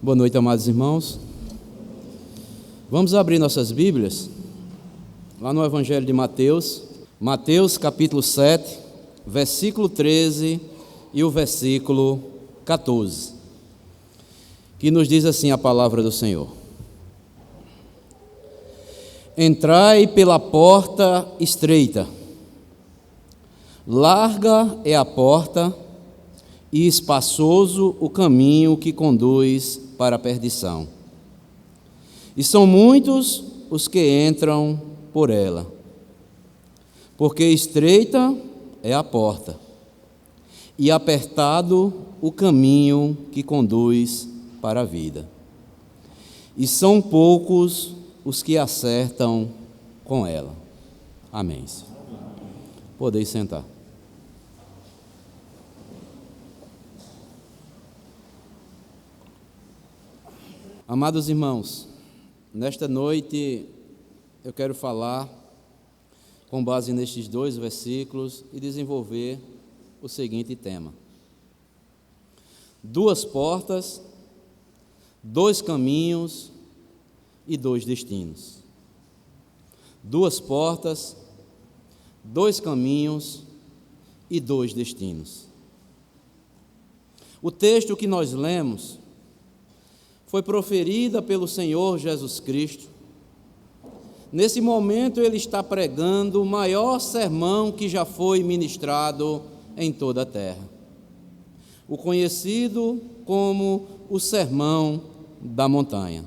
Boa noite, amados irmãos. Vamos abrir nossas Bíblias lá no Evangelho de Mateus, Mateus capítulo 7, versículo 13 e o versículo 14, que nos diz assim a palavra do Senhor: Entrai pela porta estreita, larga é a porta e espaçoso o caminho que conduz para a perdição. E são muitos os que entram por ela, porque estreita é a porta e apertado o caminho que conduz para a vida. E são poucos os que acertam com ela. Amém. Podeis sentar. Amados irmãos, nesta noite eu quero falar com base nestes dois versículos e desenvolver o seguinte tema: duas portas, dois caminhos e dois destinos. Duas portas, dois caminhos e dois destinos. O texto que nós lemos foi proferida pelo Senhor Jesus Cristo. Nesse momento ele está pregando o maior sermão que já foi ministrado em toda a terra, o conhecido como o Sermão da Montanha.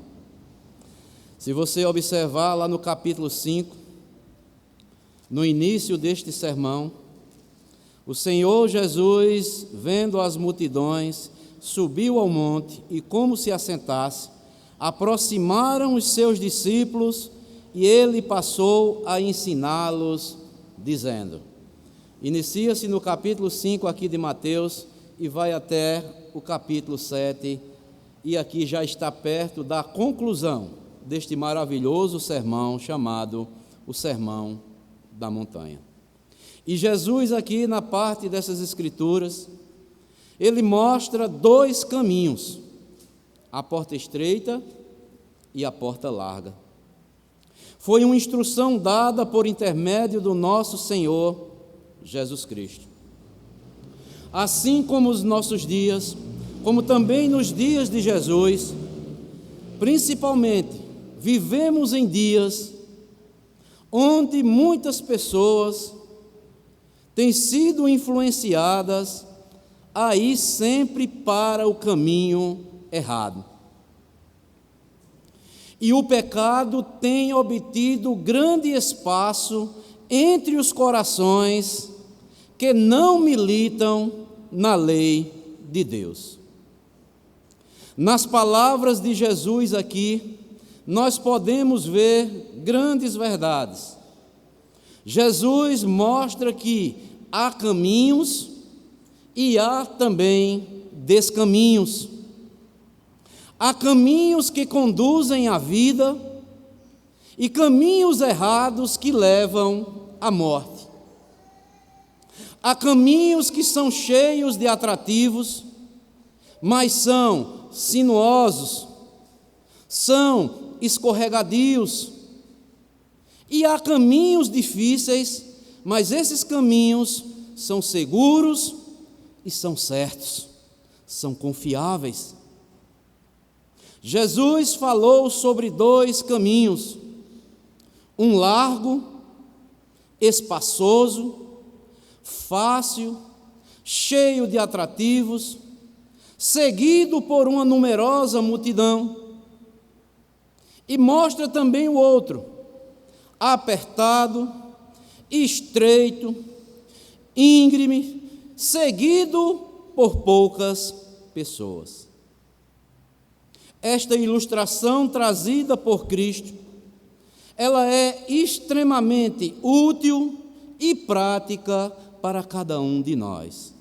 Se você observar lá no capítulo 5, no início deste sermão, o Senhor Jesus, vendo as multidões, subiu ao monte e, como se assentasse, aproximaram os seus discípulos e ele passou a ensiná-los, dizendo. Inicia-se no capítulo 5 aqui de Mateus e vai até o capítulo 7, e aqui já está perto da conclusão deste maravilhoso sermão chamado o Sermão da Montanha. E Jesus aqui na parte dessas escrituras, ele mostra dois caminhos, a porta estreita e a porta larga. Foi uma instrução dada por intermédio do nosso Senhor Jesus Cristo. Assim como os nossos dias, como também nos dias de Jesus, principalmente vivemos em dias onde muitas pessoas têm sido influenciadas a ir sempre para o caminho errado. E o pecado tem obtido grande espaço entre os corações que não militam na lei de Deus. Nas palavras de Jesus aqui, nós podemos ver grandes verdades. Jesus mostra que há caminhos e há também descaminhos. Há caminhos que conduzem à vida e caminhos errados que levam à morte. Há caminhos que são cheios de atrativos, mas são sinuosos, são escorregadios. E há caminhos difíceis, mas esses caminhos são seguros e são certos, são confiáveis. Jesus falou sobre dois caminhos, um largo, espaçoso, fácil, cheio de atrativos, seguido por uma numerosa multidão, e mostra também o outro, apertado, estreito, íngreme, seguido por poucas pessoas. Esta ilustração trazida por Cristo, ela é extremamente útil e prática para cada um de nós.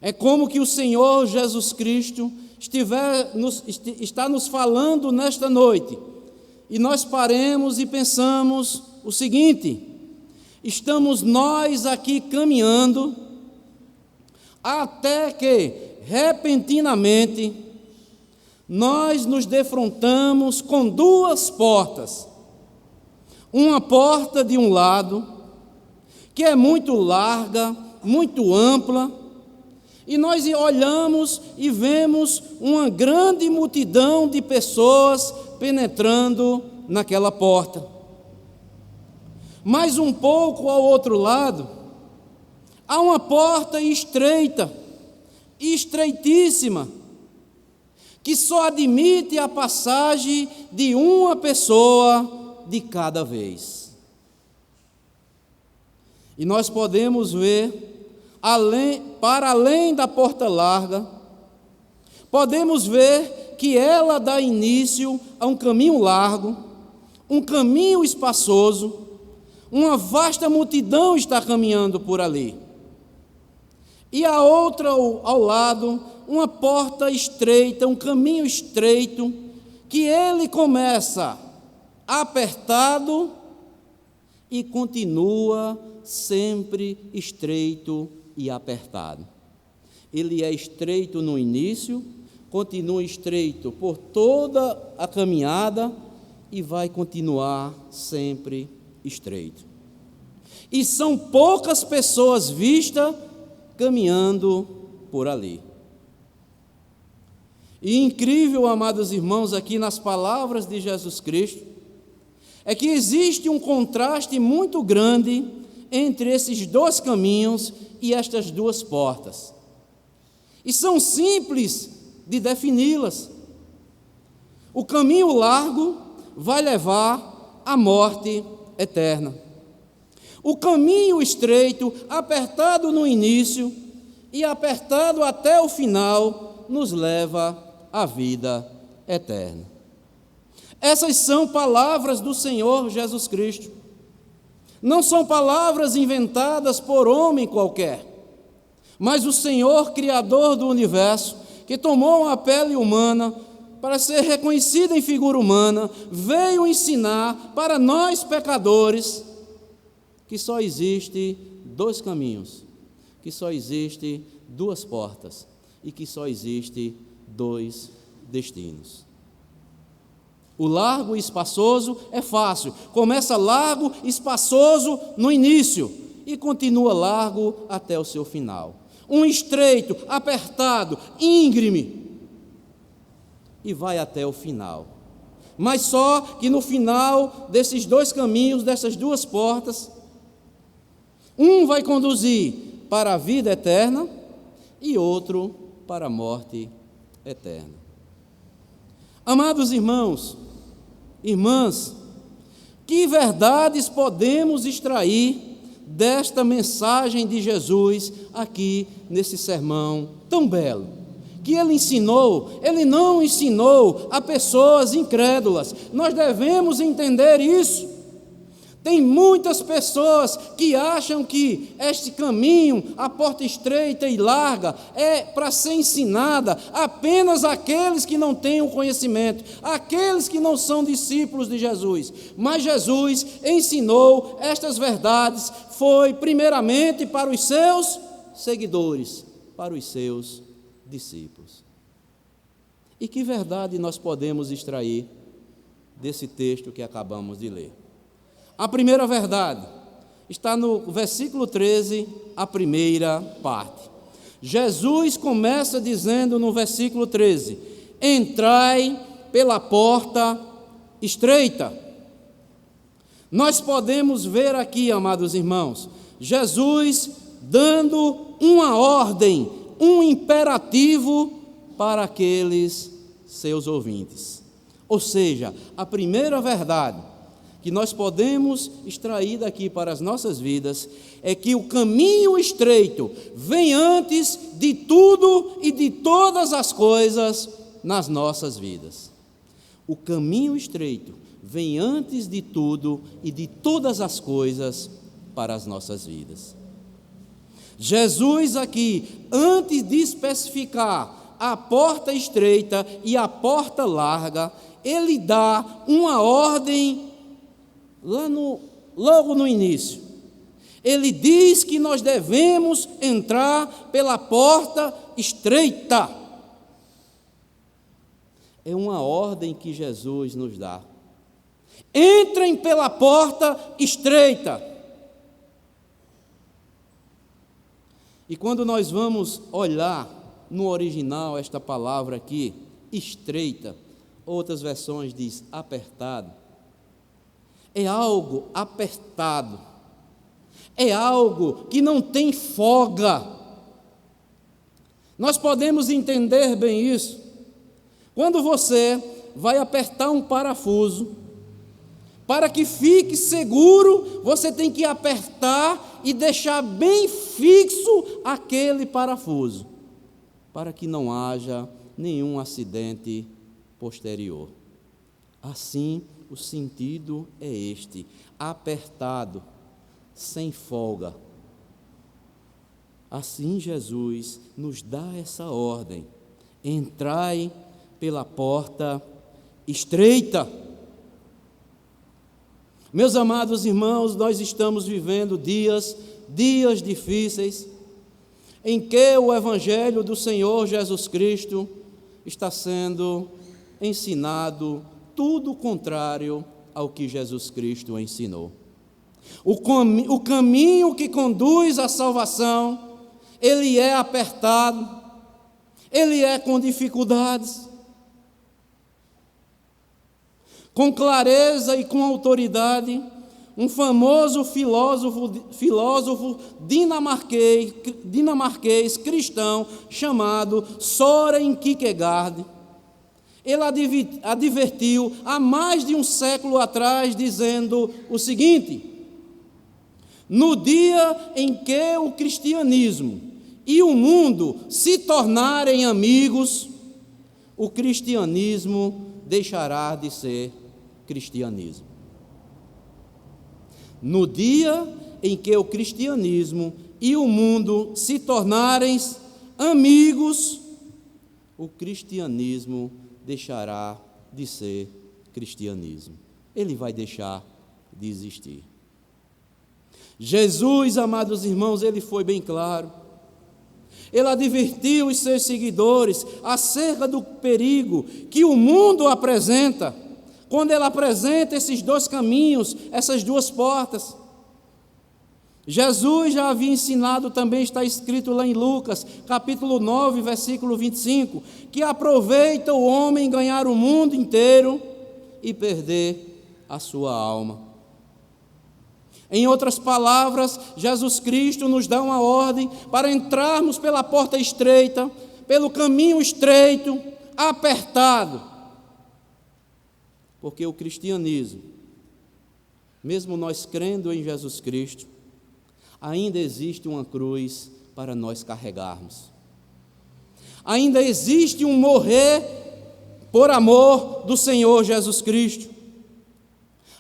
É como que o Senhor Jesus Cristo está nos falando nesta noite, e nós paremos e pensamos o seguinte: estamos nós aqui caminhando até que, repentinamente, nós nos defrontamos com duas portas. Uma porta de um lado, que é muito larga, muito ampla, e nós olhamos e vemos uma grande multidão de pessoas penetrando naquela porta. Mais um pouco ao outro lado, há uma porta estreita, estreitíssima, que só admite a passagem de uma pessoa de cada vez. E nós podemos ver, para além da porta larga, podemos ver que ela dá início a um caminho largo, um caminho espaçoso, uma vasta multidão está caminhando por ali. E a outra ao lado, uma porta estreita, um caminho estreito, que ele começa apertado e continua sempre estreito e apertado. Ele é estreito no início, continua estreito por toda a caminhada e vai continuar sempre estreito. E são poucas pessoas vistas caminhando por ali. E incrível, amados irmãos, aqui nas palavras de Jesus Cristo, é que existe um contraste muito grande entre esses dois caminhos e estas duas portas. E são simples de defini-las. O caminho largo vai levar à morte eterna. O caminho estreito, apertado no início e apertado até o final, nos leva à vida eterna. Essas são palavras do Senhor Jesus Cristo. Não são palavras inventadas por homem qualquer, mas o Senhor, Criador do universo, que tomou uma pele humana para ser reconhecido em figura humana, veio ensinar para nós pecadores que só existe dois caminhos, que só existe duas portas e que só existe dois destinos. O largo e espaçoso é fácil, começa largo e espaçoso no início e continua largo até o seu final. Um estreito, apertado, íngreme e vai até o final. Mas só que no final desses dois caminhos, dessas duas portas, um vai conduzir para a vida eterna e outro para a morte eterna. Amados irmãos, irmãs, que verdades podemos extrair desta mensagem de Jesus aqui nesse sermão tão belo? Que ele ensinou, ele não ensinou a pessoas incrédulas. Nós devemos entender isso. Tem muitas pessoas que acham que este caminho, a porta estreita e larga, é para ser ensinada apenas àqueles que não têm o conhecimento, àqueles que não são discípulos de Jesus. Mas Jesus ensinou estas verdades, foi primeiramente para os seus seguidores, para os seus discípulos. E que verdade nós podemos extrair desse texto que acabamos de ler? A primeira verdade está no versículo 13, a primeira parte. Jesus começa dizendo no versículo 13: entrai pela porta estreita. Nós podemos ver aqui, amados irmãos, Jesus dando uma ordem, um imperativo para aqueles seus ouvintes. Ou seja, a primeira verdade que nós podemos extrair daqui para as nossas vidas é que o caminho estreito vem antes de tudo e de todas as coisas nas nossas vidas. O caminho estreito vem antes de tudo e de todas as coisas para as nossas vidas. Jesus aqui, antes de especificar a porta estreita e a porta larga, ele dá uma ordem logo no início. Ele diz que nós devemos entrar pela porta estreita. É uma ordem que Jesus nos dá. Entrem pela porta estreita. E quando nós vamos olhar no original esta palavra aqui, estreita, outras versões diz apertado. É algo apertado. É algo que não tem folga. Nós podemos entender bem isso. Quando você vai apertar um parafuso, para que fique seguro, você tem que apertar e deixar bem fixo aquele parafuso, para que não haja nenhum acidente posterior. Assim, o sentido é este: apertado, sem folga. Assim, Jesus nos dá essa ordem: entrai pela porta estreita. Meus amados irmãos, nós estamos vivendo dias difíceis, em que o Evangelho do Senhor Jesus Cristo está sendo ensinado tudo contrário ao que Jesus Cristo ensinou. O caminho que conduz à salvação, ele é apertado, ele é com dificuldades. Com clareza e com autoridade, um famoso filósofo dinamarquês cristão chamado Søren Kierkegaard, ele advertiu há mais de um século atrás, dizendo o seguinte: no dia em que o cristianismo e o mundo se tornarem amigos, o cristianismo deixará de ser cristianismo. No dia em que o cristianismo e o mundo se tornarem amigos, o cristianismo deixará de ser cristianismo. Ele vai deixar de existir. Jesus, amados irmãos, ele foi bem claro. Ele advertiu os seus seguidores acerca do perigo que o mundo apresenta, quando ele apresenta esses dois caminhos, essas duas portas. Jesus já havia ensinado, também está escrito lá em Lucas, capítulo 9, versículo 25, que aproveita o homem ganhar o mundo inteiro e perder a sua alma. Em outras palavras, Jesus Cristo nos dá uma ordem para entrarmos pela porta estreita, pelo caminho estreito, apertado. Porque o cristianismo, mesmo nós crendo em Jesus Cristo, ainda existe uma cruz para nós carregarmos. Ainda existe um morrer por amor do Senhor Jesus Cristo.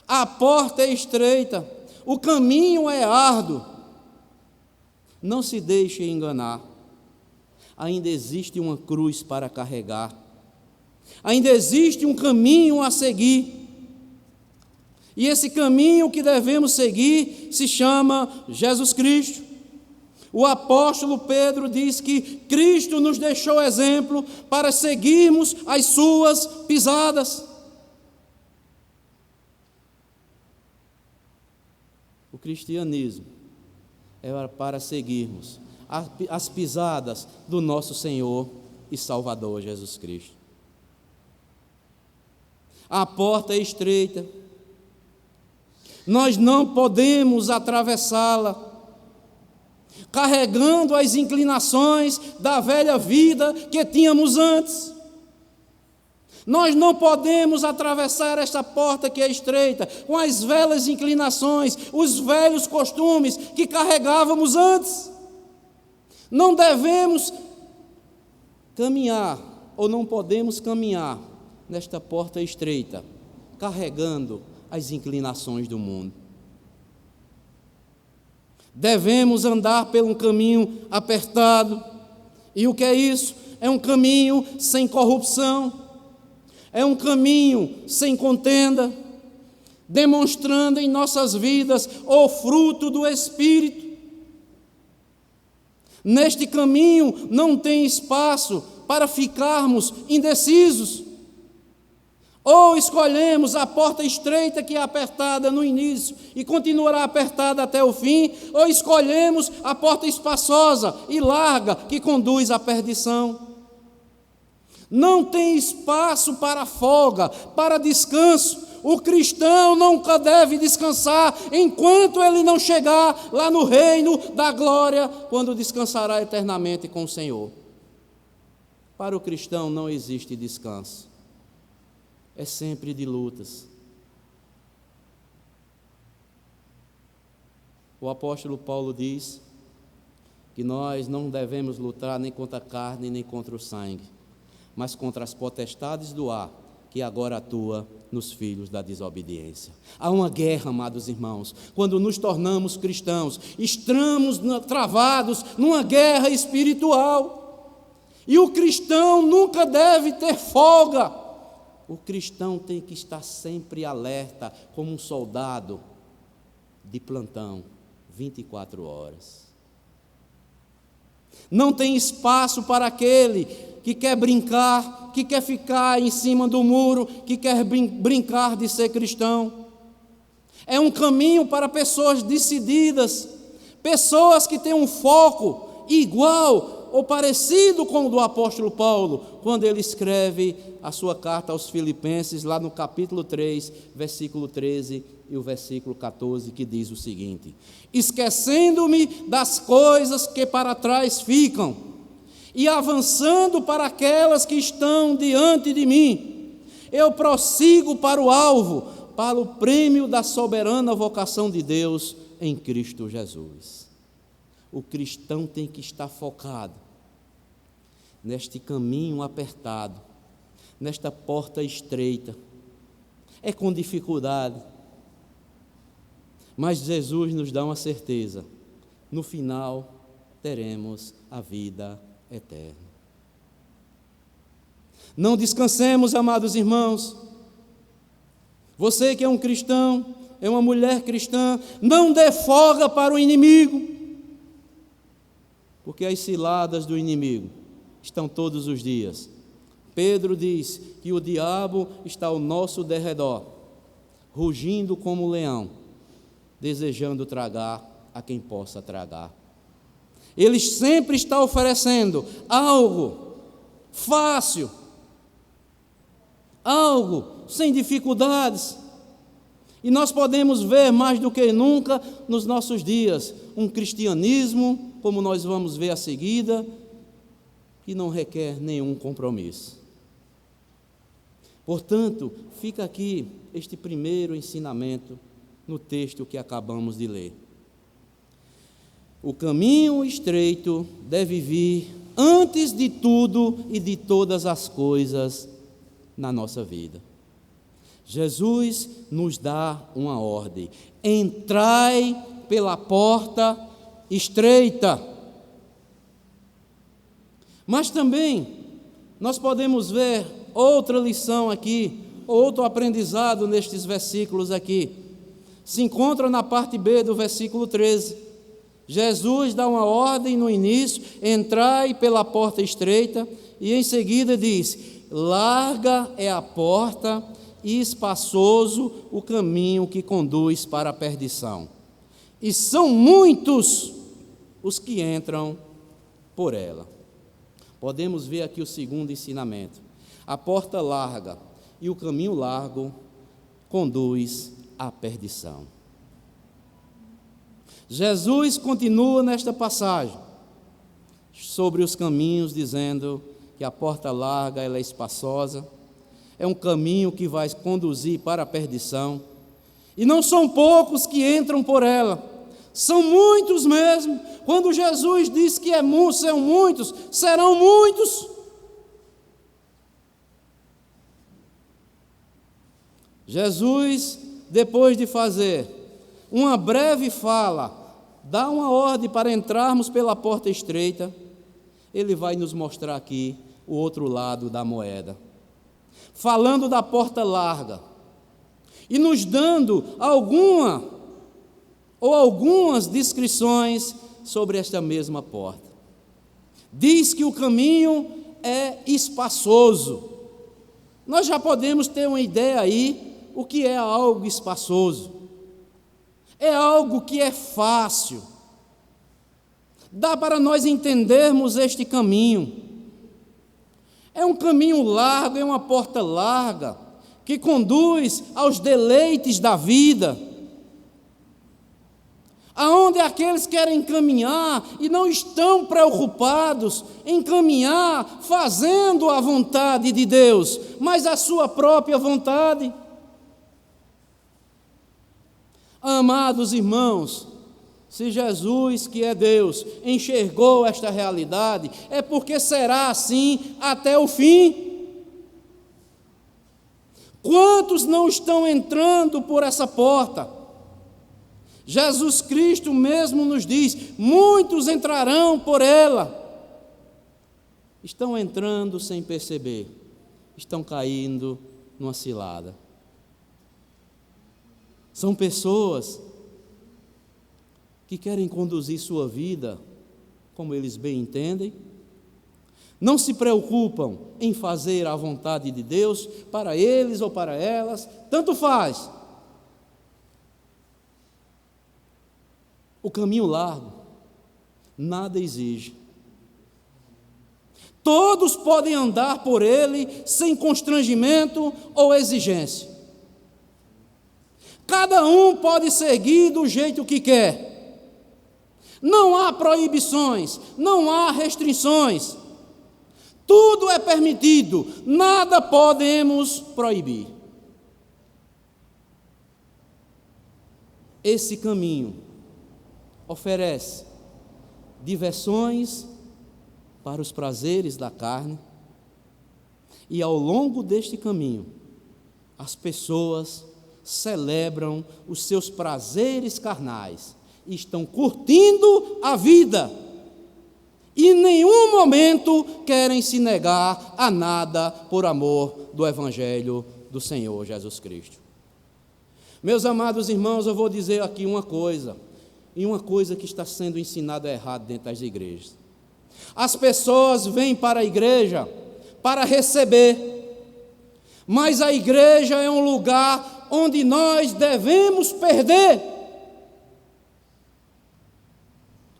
A porta é estreita, o caminho é árduo. Não se deixe enganar. Ainda existe uma cruz para carregar. Ainda existe um caminho a seguir. E esse caminho que devemos seguir se chama Jesus Cristo. O apóstolo Pedro diz que Cristo nos deixou exemplo para seguirmos as suas pisadas. O cristianismo é para seguirmos as pisadas do nosso Senhor e Salvador Jesus Cristo. A porta é estreita. Nós não podemos atravessá-la carregando as inclinações da velha vida que tínhamos antes. Nós não podemos atravessar esta porta que é estreita com as velhas inclinações, os velhos costumes que carregávamos antes. Não devemos caminhar, ou não podemos caminhar nesta porta estreita, carregando as inclinações do mundo. Devemos andar por um caminho apertado. E o que é isso? É um caminho sem corrupção, é um caminho sem contenda, demonstrando em nossas vidas o fruto do Espírito. Neste caminho não tem espaço para ficarmos indecisos. Ou escolhemos a porta estreita que é apertada no início e continuará apertada até o fim, ou escolhemos a porta espaçosa e larga que conduz à perdição. Não tem espaço para folga, para descanso. O cristão nunca deve descansar enquanto ele não chegar lá no reino da glória, quando descansará eternamente com o Senhor. Para o cristão não existe descanso. É sempre de lutas. O apóstolo Paulo diz que nós não devemos lutar nem contra a carne, nem contra o sangue, mas contra as potestades do ar, que agora atua nos filhos da desobediência. Há uma guerra, amados irmãos, quando nos tornamos cristãos, estamos travados numa guerra espiritual, e o cristão nunca deve ter folga. O cristão tem que estar sempre alerta, como um soldado de plantão, 24 horas. Não tem espaço para aquele que quer brincar, que quer ficar em cima do muro, que quer brincar de ser cristão. É um caminho para pessoas decididas, pessoas que têm um foco igual ou parecido com o do apóstolo Paulo, quando ele escreve a sua carta aos Filipenses, lá no capítulo 3, versículo 13 e o versículo 14, que diz o seguinte: esquecendo-me das coisas que para trás ficam, e avançando para aquelas que estão diante de mim, eu prossigo para o alvo, para o prêmio da soberana vocação de Deus em Cristo Jesus. O cristão tem que estar focado neste caminho apertado, nesta porta estreita. É com dificuldade, mas Jesus nos dá uma certeza: no final teremos a vida eterna. Não descansemos, amados irmãos. Você que é um cristão, é uma mulher cristã, não dê folga para o inimigo, porque as ciladas do inimigo estão todos os dias. Pedro diz que o diabo está ao nosso derredor, rugindo como um leão, desejando tragar a quem possa tragar. Ele sempre está oferecendo algo fácil, algo sem dificuldades. E nós podemos ver mais do que nunca nos nossos dias um cristianismo, como nós vamos ver a seguida, que não requer nenhum compromisso. Portanto, fica aqui este primeiro ensinamento no texto que acabamos de ler. O caminho estreito deve vir antes de tudo e de todas as coisas na nossa vida. Jesus nos dá uma ordem: entrai pela porta estreita. Mas também nós podemos ver outra lição aqui, outro aprendizado nestes versículos aqui. Se encontra na parte B do versículo 13. Jesus dá uma ordem no início: entrai pela porta estreita, e em seguida diz: larga é a porta e espaçoso o caminho que conduz para a perdição, e são muitos os que entram por ela. Podemos ver aqui o segundo ensinamento: a porta larga e o caminho largo conduz à perdição. Jesus continua nesta passagem sobre os caminhos, dizendo que a porta larga ela é espaçosa, é um caminho que vai conduzir para a perdição, e não são poucos que entram por ela, são muitos mesmo. Quando Jesus diz que são muitos, serão muitos. Jesus, depois de fazer uma breve fala, dá uma ordem para entrarmos pela porta estreita, ele vai nos mostrar aqui o outro lado da moeda, falando da porta larga e nos dando algumas descrições sobre esta mesma porta. Diz que o caminho é espaçoso, Nós já podemos ter uma ideia aí o que é algo espaçoso. É algo que é fácil. Dá para nós entendermos este caminho. É um caminho largo, é uma porta larga, que conduz aos deleites da vida, aonde aqueles querem caminhar e não estão preocupados em caminhar fazendo a vontade de Deus, mas a sua própria vontade. Amados irmãos, se Jesus, que é Deus, enxergou esta realidade, é porque será assim até o fim. Quantos não estão entrando por essa porta? Jesus Cristo mesmo nos diz: muitos entrarão por ela. Estão entrando sem perceber, estão caindo numa cilada. São pessoas que querem conduzir sua vida como eles bem entendem, não se preocupam em fazer a vontade de Deus para eles ou para elas, tanto faz. O caminho largo nada exige. Todos podem andar por ele sem constrangimento ou exigência. Cada um pode seguir do jeito que quer. Não há proibições, não há restrições. Tudo é permitido, nada podemos proibir. Esse caminho oferece diversões para os prazeres da carne, e ao longo deste caminho, as pessoas celebram os seus prazeres carnais, e estão curtindo a vida, e em nenhum momento querem se negar a nada por amor do Evangelho do Senhor Jesus Cristo. Meus amados irmãos, eu vou dizer aqui uma coisa, e uma coisa que está sendo ensinada errado dentro das igrejas. As pessoas vêm para a igreja para receber, mas a igreja é um lugar onde nós devemos perder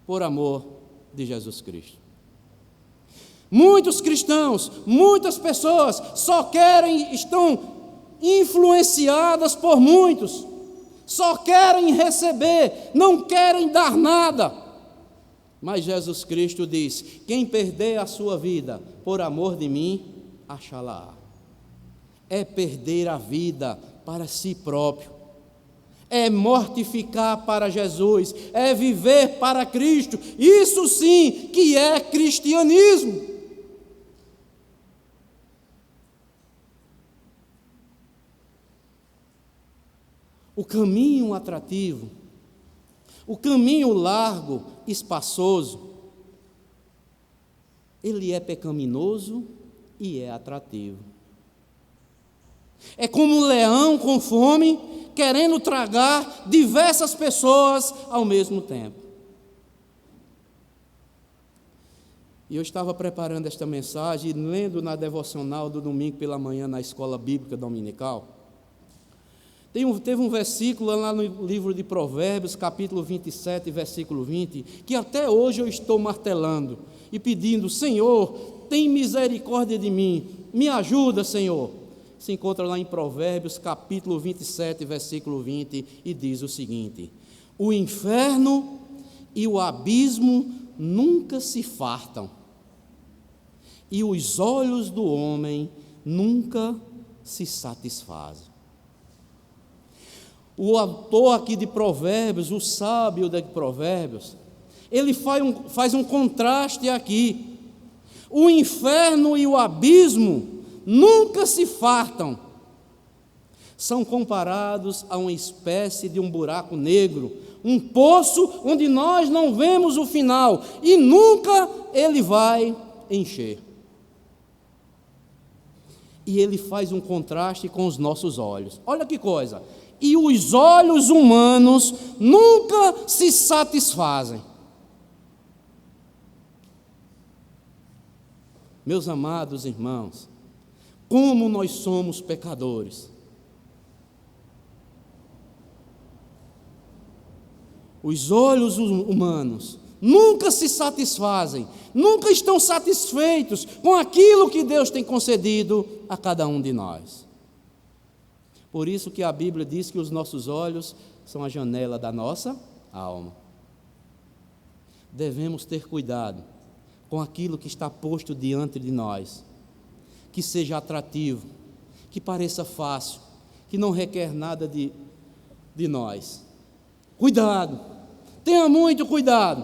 por amor de Jesus Cristo. Muitos cristãos, muitas pessoas só querem, estão influenciadas por muitos, só querem receber, não querem dar nada. Mas Jesus Cristo diz: quem perder a sua vida por amor de mim, achá-la. É perder a vida para si próprio, é mortificar para Jesus, é viver para Cristo. Isso sim que é cristianismo. O caminho atrativo, o caminho largo, espaçoso, ele é pecaminoso e é atrativo. É como um leão com fome, querendo tragar diversas pessoas ao mesmo tempo. E eu estava preparando esta mensagem, lendo na devocional do domingo pela manhã na escola bíblica dominical. Teve um versículo lá no livro de Provérbios, capítulo 27, versículo 20, que até hoje eu estou martelando e pedindo: Senhor, tem misericórdia de mim, me ajuda, Senhor. Se encontra lá em Provérbios, capítulo 27, versículo 20, e diz o seguinte: o inferno e o abismo nunca se fartam, e os olhos do homem nunca se satisfazem. O autor aqui de Provérbios, o sábio de Provérbios, ele faz um contraste aqui. O inferno e o abismo nunca se fartam. São comparados a uma espécie de um buraco negro, um poço onde nós não vemos o final e nunca ele vai encher. E ele faz um contraste com os nossos olhos. Olha que coisa! E os olhos humanos nunca se satisfazem. Meus amados irmãos, como nós somos pecadores. Os olhos humanos nunca se satisfazem, nunca estão satisfeitos com aquilo que Deus tem concedido a cada um de nós. Por isso que a Bíblia diz que os nossos olhos são a janela da nossa alma. Devemos ter cuidado com aquilo que está posto diante de nós, que seja atrativo, que pareça fácil, que não requer nada de nós. Cuidado, tenha muito cuidado,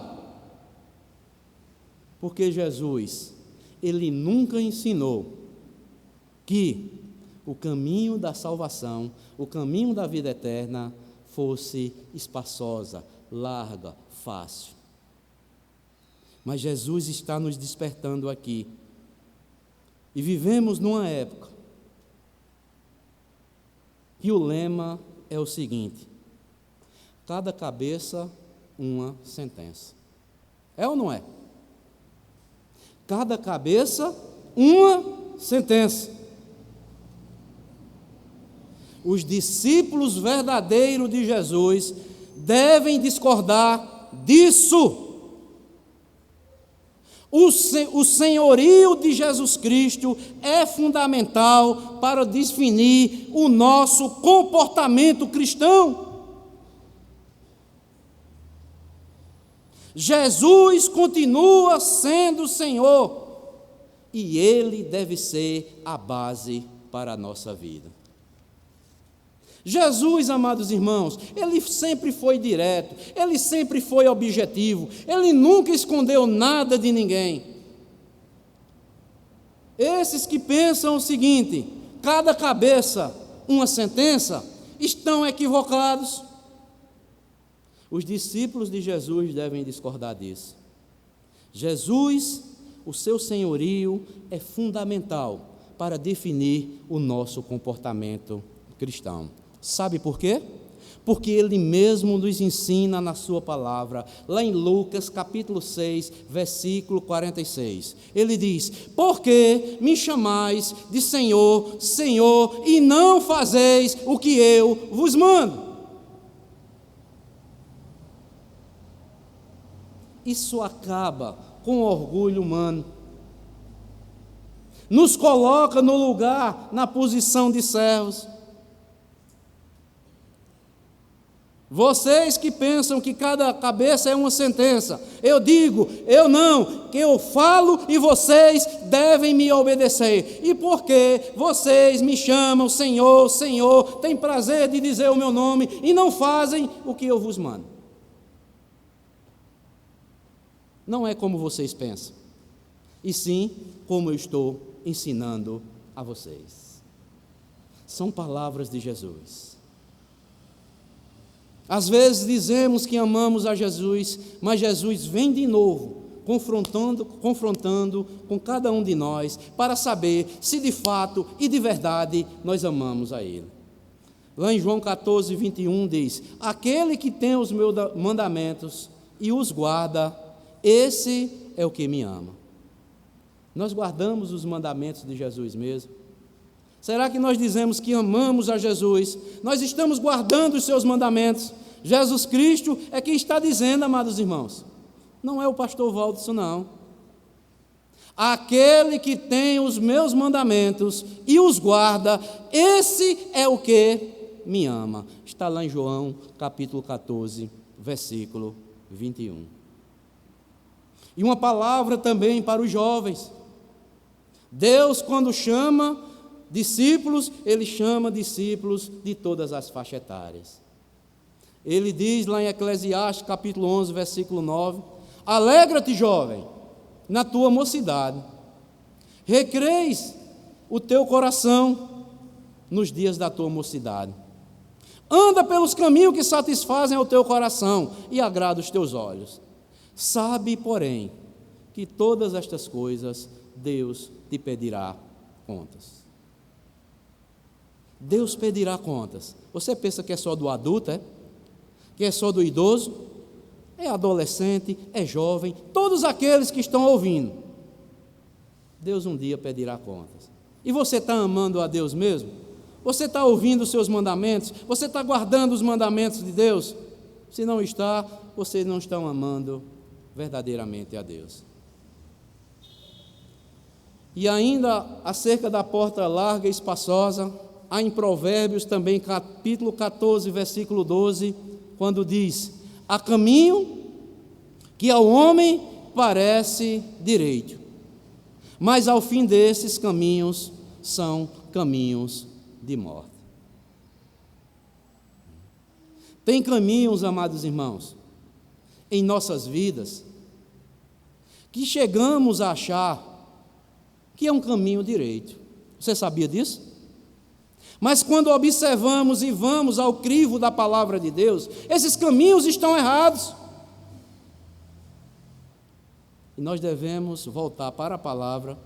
porque Jesus, Ele nunca ensinou que o caminho da salvação, o caminho da vida eterna, fosse espaçosa, larga, fácil. Mas Jesus está nos despertando aqui. E vivemos numa época que o lema é o seguinte: cada cabeça, uma sentença. É ou não é? Cada cabeça, uma sentença. Os discípulos verdadeiros de Jesus devem discordar disso. O senhorio de Jesus Cristo é fundamental para definir o nosso comportamento cristão. Jesus continua sendo Senhor e Ele deve ser a base para a nossa vida. Jesus, amados irmãos, Ele sempre foi direto, Ele sempre foi objetivo, Ele nunca escondeu nada de ninguém. Esses que pensam o seguinte: cada cabeça, uma sentença, estão equivocados. Os discípulos de Jesus devem discordar disso. Jesus, o seu senhorio, é fundamental para definir o nosso comportamento cristão. Sabe por quê? Porque Ele mesmo nos ensina na sua palavra, lá em Lucas capítulo 6, versículo 46. Ele diz: por que me chamais de Senhor, Senhor, e não fazeis o que eu vos mando? Isso acaba com o orgulho humano, nos coloca no lugar, na posição de servos. Vocês que pensam que cada cabeça é uma sentença, eu digo, eu não, que eu falo e vocês devem me obedecer. E porque vocês me chamam Senhor, Senhor, têm prazer de dizer o meu nome e não fazem o que eu vos mando? Não é como vocês pensam, e sim como eu estou ensinando a vocês. São palavras de Jesus. Às vezes dizemos que amamos a Jesus, mas Jesus vem de novo, confrontando com cada um de nós, para saber se de fato e de verdade nós amamos a Ele. Lá em João 14, 21 diz: aquele que tem os meus mandamentos e os guarda, esse é o que me ama. Nós guardamos os mandamentos de Jesus mesmo? Será que nós dizemos que amamos a Jesus? Nós estamos guardando os seus mandamentos? Jesus Cristo é quem está dizendo, amados irmãos. Não é o pastor Waldson, não. Aquele que tem os meus mandamentos e os guarda, esse é o que me ama. Está lá em João, capítulo 14, versículo 21. E uma palavra também para os jovens. Deus, quando chama discípulos, Ele chama discípulos de todas as faixas etárias. Ele diz lá em Eclesiastes, capítulo 11, versículo 9: alegra-te, jovem, na tua mocidade, recreis o teu coração nos dias da tua mocidade. Anda pelos caminhos que satisfazem o teu coração e agrada os teus olhos. Sabe, porém, que todas estas coisas Deus te pedirá contas. Deus pedirá contas. Você pensa que é só do adulto, é? Que é só do idoso? É adolescente, é jovem, todos aqueles que estão ouvindo. Deus um dia pedirá contas. E você está amando a Deus mesmo? Você está ouvindo os seus mandamentos? Você está guardando os mandamentos de Deus? Se não está, vocês não estão amando verdadeiramente a Deus. E ainda acerca da porta larga e espaçosa, há em Provérbios também, capítulo 14, versículo 12, quando diz: há caminho que ao homem parece direito, mas ao fim desses caminhos são caminhos de morte. Tem caminhos, amados irmãos, em nossas vidas, que chegamos a achar que é um caminho direito. Você sabia disso? Mas quando observamos e vamos ao crivo da palavra de Deus, esses caminhos estão errados. E nós devemos voltar para a palavra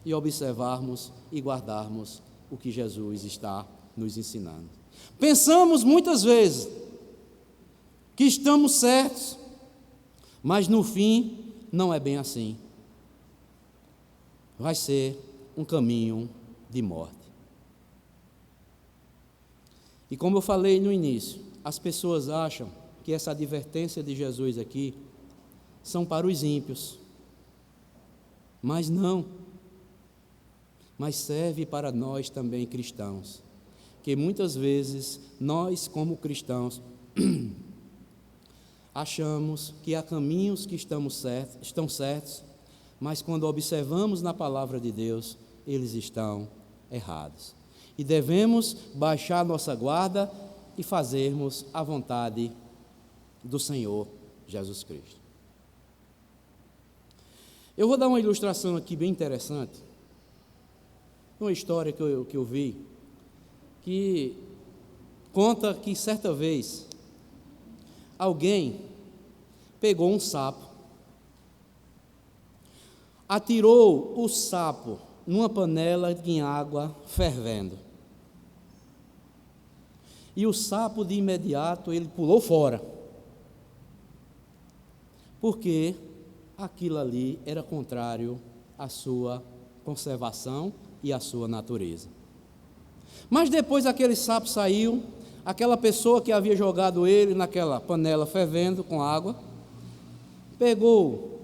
e observarmos e guardarmos o que Jesus está nos ensinando. Pensamos muitas vezes que estamos certos, mas no fim não é bem assim. Vai ser um caminho de morte. E como eu falei no início, as pessoas acham que essa advertência de Jesus aqui são para os ímpios, mas não. Mas serve para nós também cristãos, que muitas vezes nós como cristãos achamos que há caminhos que estão certos, mas quando observamos na palavra de Deus, eles estão errados. E devemos baixar nossa guarda e fazermos a vontade do Senhor Jesus Cristo. Eu vou dar uma ilustração aqui bem interessante, uma história que eu vi, que conta que certa vez alguém pegou um sapo, atirou o sapo numa panela em água fervendo. E o sapo de imediato ele pulou fora, porque aquilo ali era contrário à sua conservação e à sua natureza. Mas depois aquele sapo saiu, aquela pessoa que havia jogado ele naquela panela fervendo com água, pegou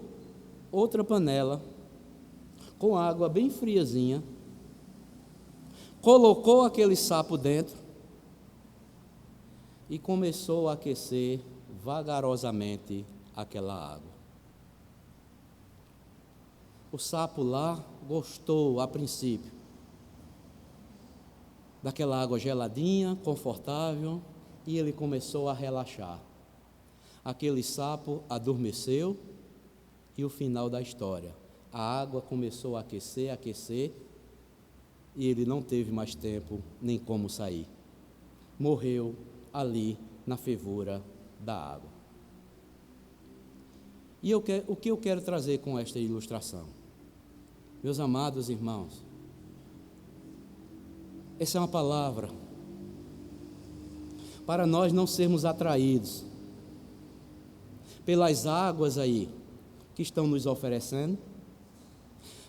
outra panela com água bem friazinha, colocou aquele sapo dentro e começou a aquecer vagarosamente aquela água. O sapo lá gostou a princípio daquela água geladinha, confortável, e ele começou a relaxar. Aquele sapo adormeceu e o final da história. A água começou a aquecer, e ele não teve mais tempo nem como sair. Morreu ali na fervura da água. E o que eu quero trazer com esta ilustração? Meus amados irmãos, essa é uma palavra para nós não sermos atraídos pelas águas aí que estão nos oferecendo,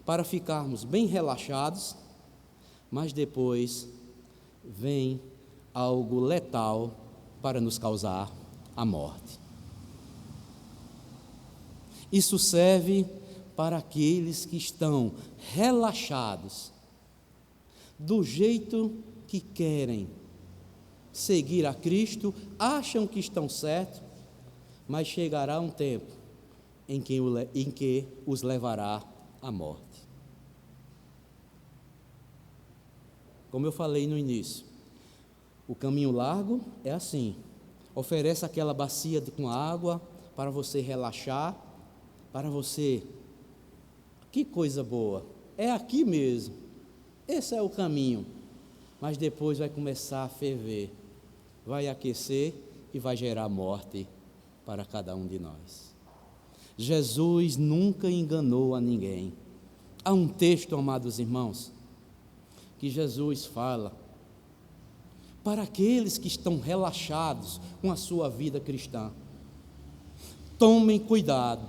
para ficarmos bem relaxados, mas depois vem algo letal para nos causar a morte. Isso serve para aqueles que estão relaxados, do jeito que querem seguir a Cristo, acham que estão certos, mas chegará um tempo em que os levará à morte. Como eu falei no início, o caminho largo é assim, oferece aquela bacia com água para você relaxar, para você, que coisa boa, é aqui mesmo, esse é o caminho, mas depois vai começar a ferver, vai aquecer e vai gerar morte para cada um de nós. Jesus nunca enganou a ninguém. Há um texto, amados irmãos, que Jesus fala para aqueles que estão relaxados com a sua vida cristã. Tomem cuidado.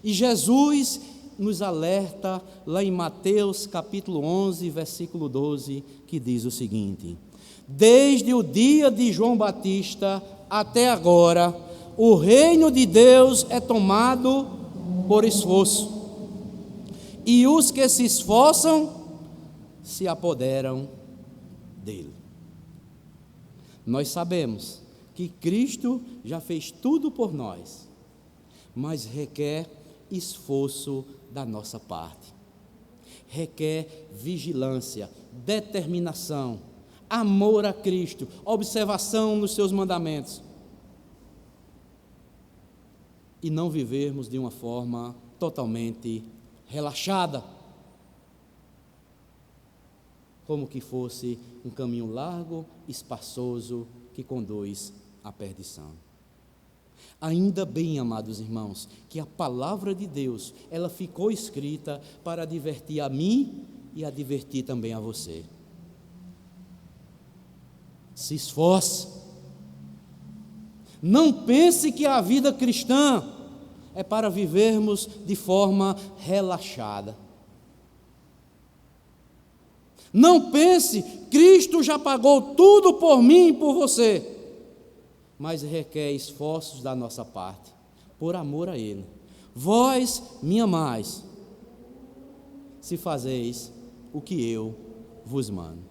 E Jesus nos alerta lá em Mateus capítulo 11, versículo 12, que diz o seguinte: desde o dia de João Batista até agora, o reino de Deus é tomado por esforço, e os que se esforçam se apoderam dele. Nós sabemos que Cristo já fez tudo por nós, mas requer esforço da nossa parte, requer vigilância, determinação, amor a Cristo, observação nos seus mandamentos, e não vivermos de uma forma totalmente relaxada, como que fosse um caminho largo, espaçoso, que conduz à perdição. Ainda bem, amados irmãos, que a palavra de Deus, ela ficou escrita para advertir a mim e advertir também a você. Se esforce. Não pense que a vida cristã é para vivermos de forma relaxada. Não pense, Cristo já pagou tudo por mim e por você, mas requer esforços da nossa parte, por amor a Ele. Vós me amais, se fazeis o que eu vos mando.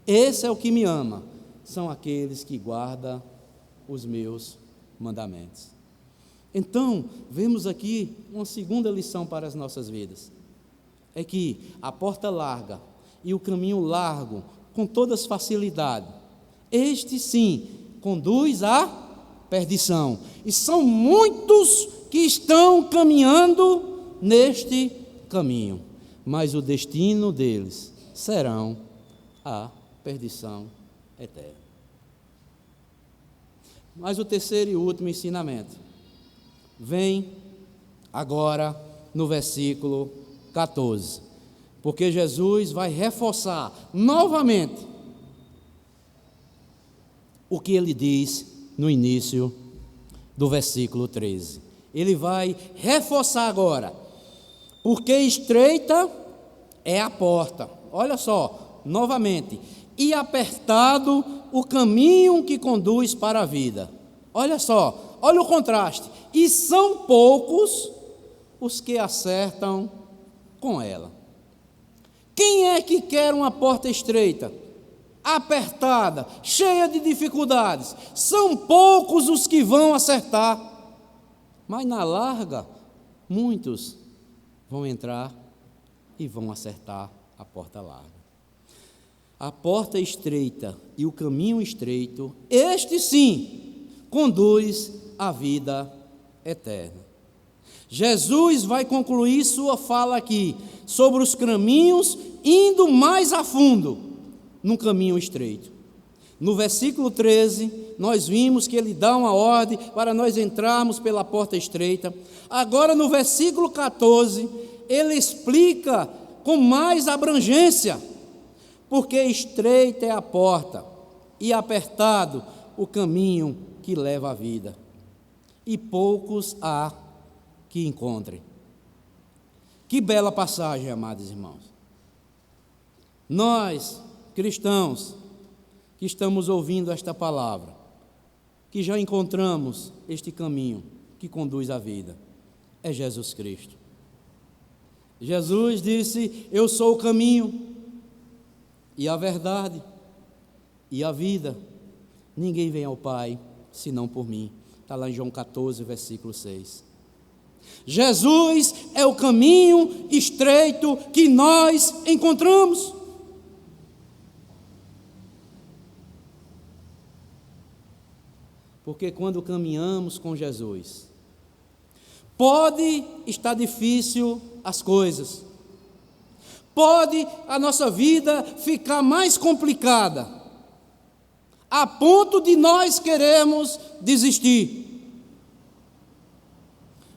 Esse é o que me ama, são aqueles que guardam os meus mandamentos. Então, vemos aqui uma segunda lição para as nossas vidas. É que a porta larga e o caminho largo, com todas facilidades, este sim, conduz à perdição. E são muitos que estão caminhando neste caminho, mas o destino deles serão a perdição eterna. Mas o terceiro e último ensinamento vem agora no versículo 14, porque Jesus vai reforçar novamente o que ele diz no início do versículo 13. Ele vai reforçar agora, porque estreita é a porta, olha só, novamente, e apertado o caminho que conduz para a vida. Olha só, olha o contraste. E são poucos os que acertam com ela. Quem é que quer uma porta estreita, apertada, cheia de dificuldades? São poucos os que vão acertar. Mas na larga, muitos vão entrar e vão acertar a porta larga. A porta estreita e o caminho estreito, este sim, conduz à vida eterna. Jesus vai concluir sua fala aqui sobre os caminhos, indo mais a fundo no caminho estreito. No versículo 13, nós vimos que ele dá uma ordem para nós entrarmos pela porta estreita. Agora, no versículo 14, ele explica com mais abrangência, porque estreita é a porta e apertado o caminho que leva à vida, e poucos há que encontrem. Que bela passagem, amados irmãos. Nós, cristãos, que estamos ouvindo esta palavra, que já encontramos este caminho que conduz à vida, é Jesus Cristo. Jesus disse: eu sou o caminho e a verdade e a vida. Ninguém vem ao Pai senão por mim. Está lá em João 14, versículo 6. Jesus é o caminho estreito que nós encontramos. Porque quando caminhamos com Jesus, pode estar difícil as coisas, pode a nossa vida ficar mais complicada, a ponto de nós queremos desistir.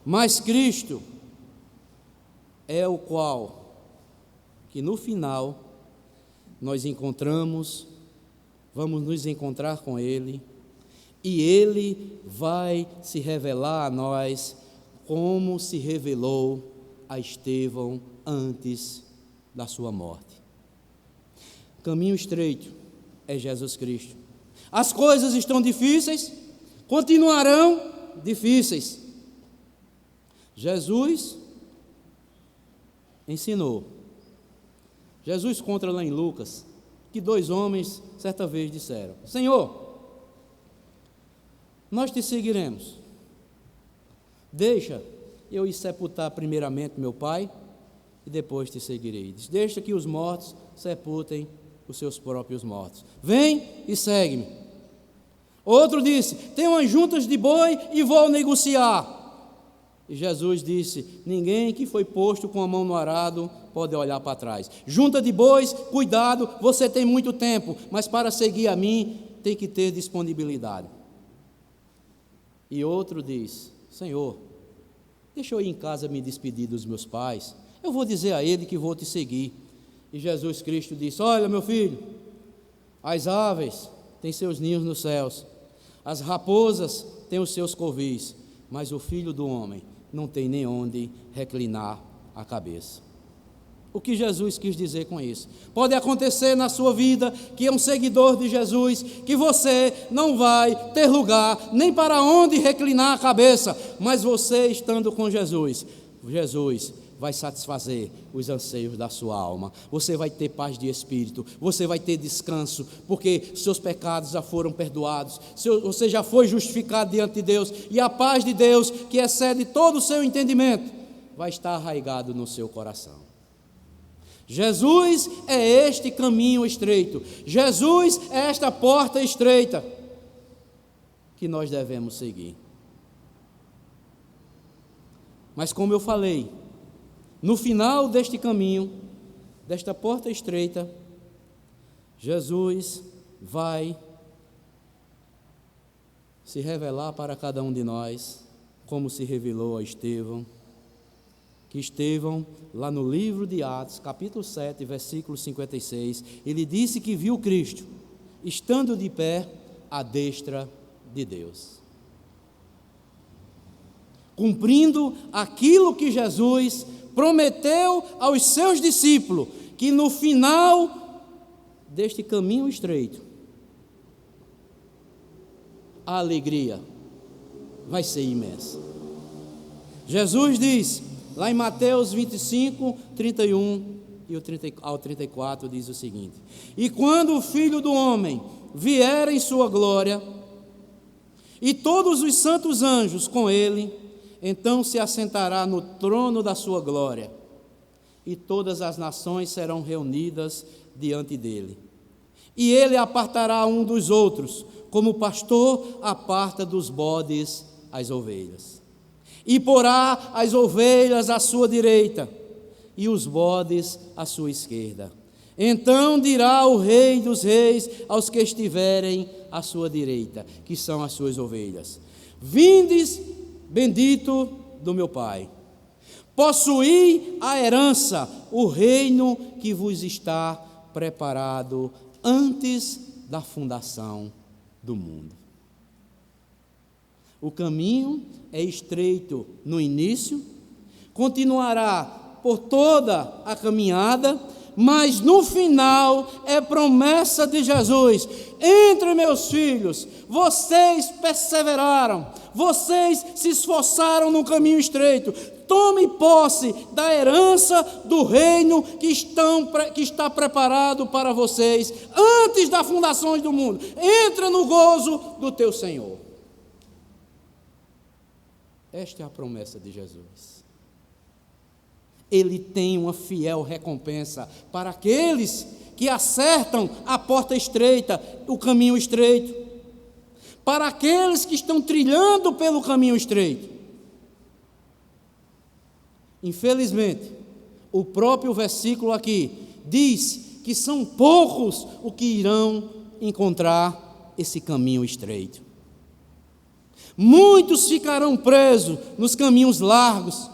Mas Cristo é o qual, que no final, nós encontramos, vamos nos encontrar com Ele, e Ele vai se revelar a nós como se revelou a Estevão antes da sua morte. Caminho estreito é Jesus Cristo. As coisas estão difíceis, continuarão difíceis. Jesus ensinou. Jesus conta lá em Lucas que 2 homens certa vez disseram: Senhor, nós te seguiremos. Deixa eu ir sepultar primeiramente meu pai e depois te seguirei. Deixa que os mortos sepultem os seus próprios mortos. Vem e segue-me. Outro disse: tenho umas juntas de boi e vou negociar. E Jesus disse: ninguém que foi posto com a mão no arado pode olhar para trás. Junta de bois, cuidado, você tem muito tempo, mas para seguir a mim tem que ter disponibilidade. E outro diz: Senhor, deixa eu ir em casa me despedir dos meus pais, eu vou dizer a ele que vou te seguir. E Jesus Cristo disse: olha, meu filho, as aves têm seus ninhos nos céus, as raposas têm os seus covis, mas o Filho do Homem não tem nem onde reclinar a cabeça. O que Jesus quis dizer com isso? Pode acontecer na sua vida, que é um seguidor de Jesus, que você não vai ter lugar nem para onde reclinar a cabeça, mas você estando com Jesus, Jesus vai satisfazer os anseios da sua alma. Você vai ter paz de espírito, você vai ter descanso, porque seus pecados já foram perdoados, você já foi justificado diante de Deus, e a paz de Deus, que excede todo o seu entendimento, vai estar arraigado no seu coração. Jesus é este caminho estreito, Jesus é esta porta estreita que nós devemos seguir. Mas como eu falei, no final deste caminho, desta porta estreita, Jesus vai se revelar para cada um de nós, como se revelou a Estevão, que Estevão, lá no livro de Atos, capítulo 7, versículo 56, ele disse que viu Cristo, estando de pé à destra de Deus, cumprindo aquilo que Jesus prometeu aos seus discípulos, que no final deste caminho estreito, a alegria vai ser imensa. Jesus diz, lá em Mateus 25, 31 ao 34, diz o seguinte: e quando o Filho do Homem vier em sua glória, e todos os santos anjos com ele, então se assentará no trono da sua glória, e todas as nações serão reunidas diante dele. E ele apartará um dos outros, como o pastor aparta dos bodes as ovelhas. E porá as ovelhas à sua direita, e os bodes à sua esquerda. Então dirá o Rei dos Reis aos que estiverem à sua direita, que são as suas ovelhas: vindes, bendito do meu Pai, possuí a herança, o reino que vos está preparado antes da fundação do mundo. O caminho é estreito no início, continuará por toda a caminhada, mas no final é promessa de Jesus: entre meus filhos, vocês perseveraram, vocês se esforçaram no caminho estreito, tome posse da herança do reino que está preparado para vocês antes da fundação do mundo. Entra no gozo do teu Senhor. Esta é a promessa de Jesus. Ele tem uma fiel recompensa para aqueles que acertam a porta estreita, o caminho estreito, para aqueles que estão trilhando pelo caminho estreito. Infelizmente, o próprio versículo aqui diz que são poucos os que irão encontrar esse caminho estreito. Muitos ficarão presos nos caminhos largos,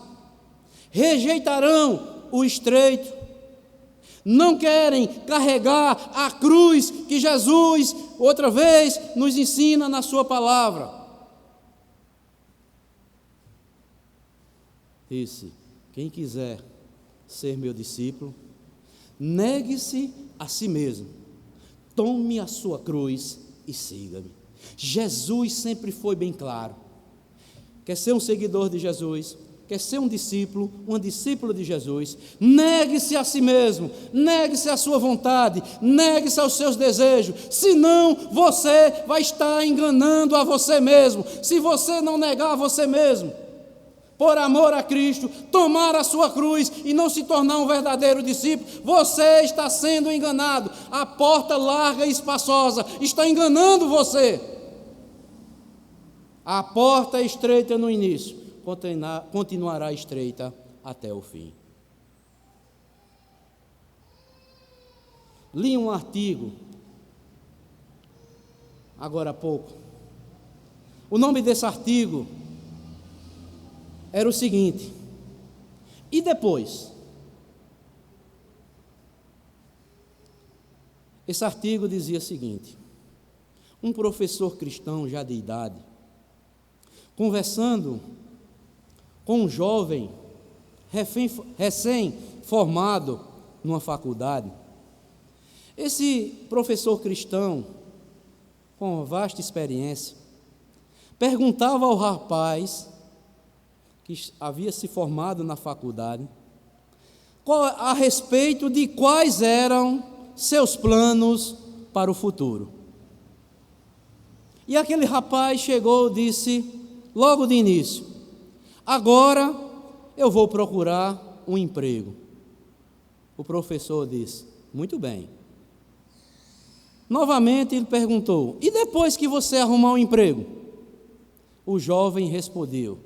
rejeitarão o estreito, não querem carregar a cruz que Jesus, outra vez, nos ensina na sua palavra. Disse quem quiser ser meu discípulo, negue-se a si mesmo, tome a sua cruz e siga-me. Jesus sempre foi bem claro. Quer ser um seguidor de Jesus? Quer ser um discípulo, uma discípula de Jesus? Negue-se a si mesmo, negue-se à sua vontade, negue-se aos seus desejos, senão você vai estar enganando a você mesmo. Se você não negar a você mesmo, por amor a Cristo, tomar a sua cruz e não se tornar um verdadeiro discípulo, você está sendo enganado. A porta larga e espaçosa está enganando você. A porta é estreita no início, continuará estreita até o fim. Li um artigo agora há pouco. O nome desse artigo era o seguinte: e depois? Esse artigo dizia o seguinte: um professor cristão já de idade, conversando com um jovem recém-formado numa faculdade, esse professor cristão, com vasta experiência, perguntava ao rapaz que havia se formado na faculdade a respeito de quais eram seus planos para o futuro. E aquele rapaz chegou e disse, logo de início: agora eu vou procurar um emprego. O professor disse: muito bem. Novamente ele perguntou: e depois que você arrumar um emprego? O jovem respondeu: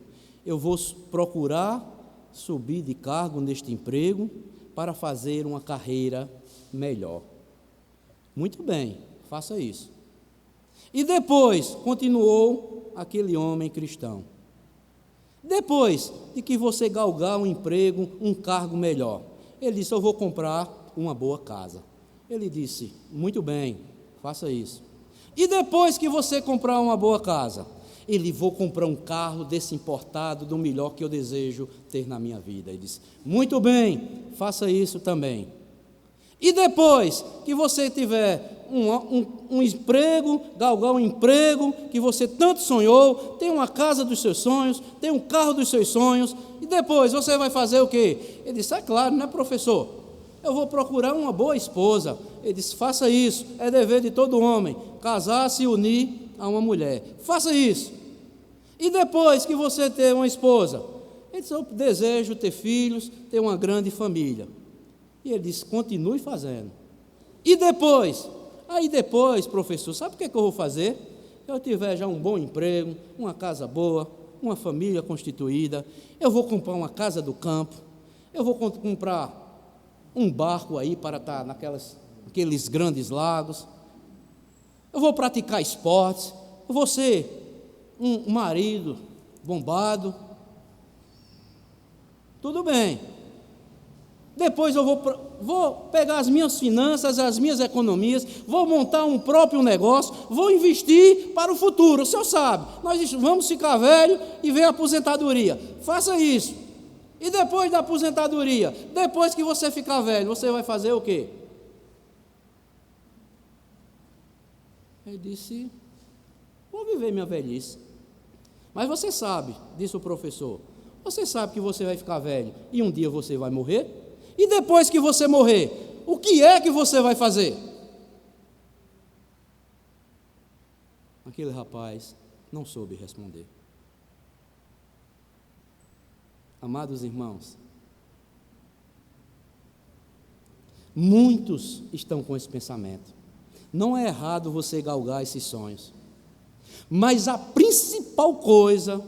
eu vou procurar subir de cargo neste emprego para fazer uma carreira melhor. Muito bem, faça isso. E depois, continuou aquele homem cristão, depois de que você galgar um emprego, um cargo melhor, ele disse: eu vou comprar uma boa casa. Ele disse: muito bem, faça isso. E depois que você comprar uma boa casa, ele: vou comprar um carro desse importado, do melhor que eu desejo ter na minha vida. Ele disse: muito bem, faça isso também. E depois que você tiver um emprego, galgar um emprego que você tanto sonhou, tem uma casa dos seus sonhos, tem um carro dos seus sonhos, e depois você vai fazer o quê? Ele disse: é claro, né, professor? Eu vou procurar uma boa esposa. Ele disse: faça isso, é dever de todo homem, casar-se e unir a uma mulher. Faça isso. E depois que você ter uma esposa? Ele disse: eu desejo ter filhos, ter uma grande família. E ele disse: continue fazendo. E depois? Aí depois, professor, sabe o que eu vou fazer? Eu tiver já um bom emprego, uma casa boa, uma família constituída, eu vou comprar uma casa do campo, eu vou comprar um barco aí para estar naqueles grandes lagos, eu vou praticar esportes, eu vou ser um marido bombado. Tudo bem. Depois eu vou pegar as minhas finanças, as minhas economias, vou montar um próprio negócio, vou investir para o futuro. O senhor sabe, nós vamos ficar velho e vem a aposentadoria. Faça isso. E depois da aposentadoria, depois que você ficar velho, você vai fazer o quê? Ele disse: vou viver minha velhice. Mas você sabe, disse o professor, você sabe que você vai ficar velho e um dia você vai morrer? E depois que você morrer, o que é que você vai fazer? Aquele rapaz não soube responder. Amados irmãos, muitos estão com esse pensamento. Não é errado você galgar esses sonhos, mas a principal coisa,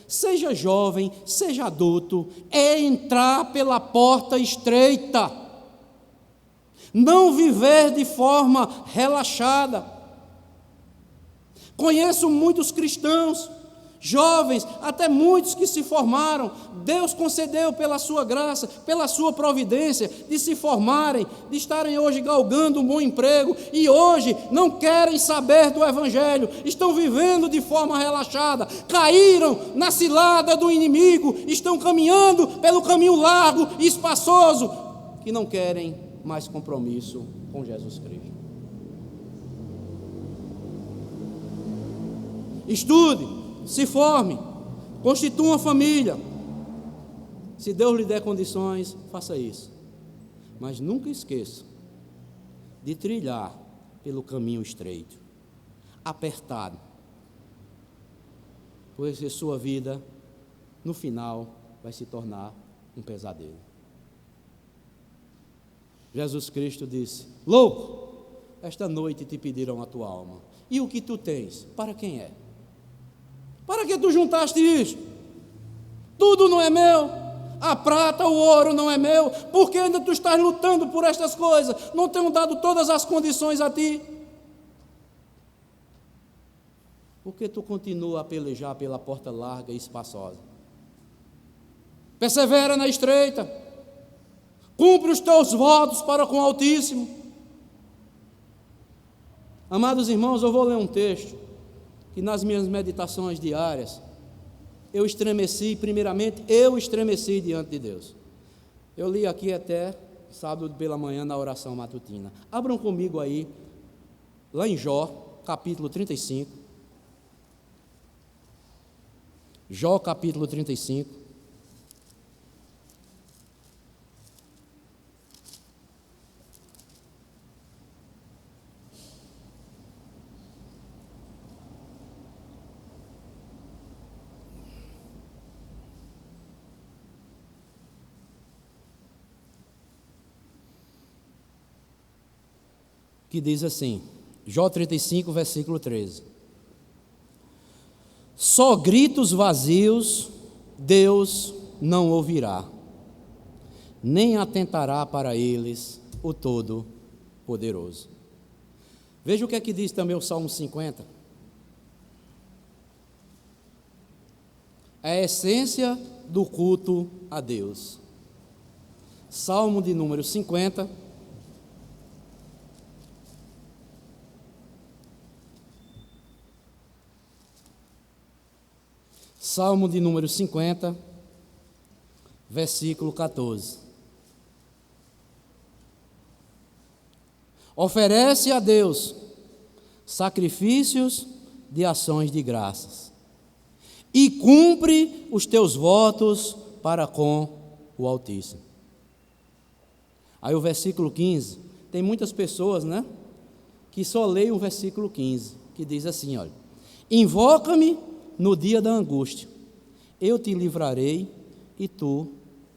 seja jovem, seja adulto, é entrar pela porta estreita, não viver de forma relaxada. Conheço muitos cristãos, jovens, até muitos que se formaram. Deus concedeu pela sua graça, pela sua providência, de se formarem, de estarem hoje galgando um bom emprego, e hoje não querem saber do Evangelho, estão vivendo de forma relaxada, caíram na cilada do inimigo, estão caminhando pelo caminho largo e espaçoso, que não querem mais compromisso com Jesus Cristo. Estude, se forme, constitua uma família. Se Deus lhe der condições, faça isso. Mas nunca esqueça de trilhar pelo caminho estreito, apertado, pois a sua vida, no final, vai se tornar um pesadelo. Jesus Cristo disse: louco, esta noite te pediram a tua alma, e o que tu tens, para quem é? Para que tu juntaste isto? Tudo não é meu, a prata, o ouro não é meu, porque ainda tu estás lutando por estas coisas? Não tenho dado todas as condições a ti? Porque tu continua a pelejar pela porta larga e espaçosa? Persevera na estreita, cumpre os teus votos para com o Altíssimo. Amados irmãos, eu vou ler um texto que nas minhas meditações diárias, eu estremeci diante de Deus. Eu li aqui até sábado pela manhã na oração matutina. Abram comigo aí, lá em Jó, capítulo 35. Jó, capítulo 35. Que diz assim, Jó 35, versículo 13: só gritos vazios Deus não ouvirá, nem atentará para eles o Todo-Poderoso. Veja o que é que diz também o Salmo 50. A essência do culto a Deus. Salmo de número 50. Salmo de número 50, versículo 14. Oferece a Deus sacrifícios de ações de graças e cumpre os teus votos para com o Altíssimo. Aí o versículo 15, tem muitas pessoas, que só leem o versículo 15, que diz assim, olha: invoca-me no dia da angústia, eu te livrarei e tu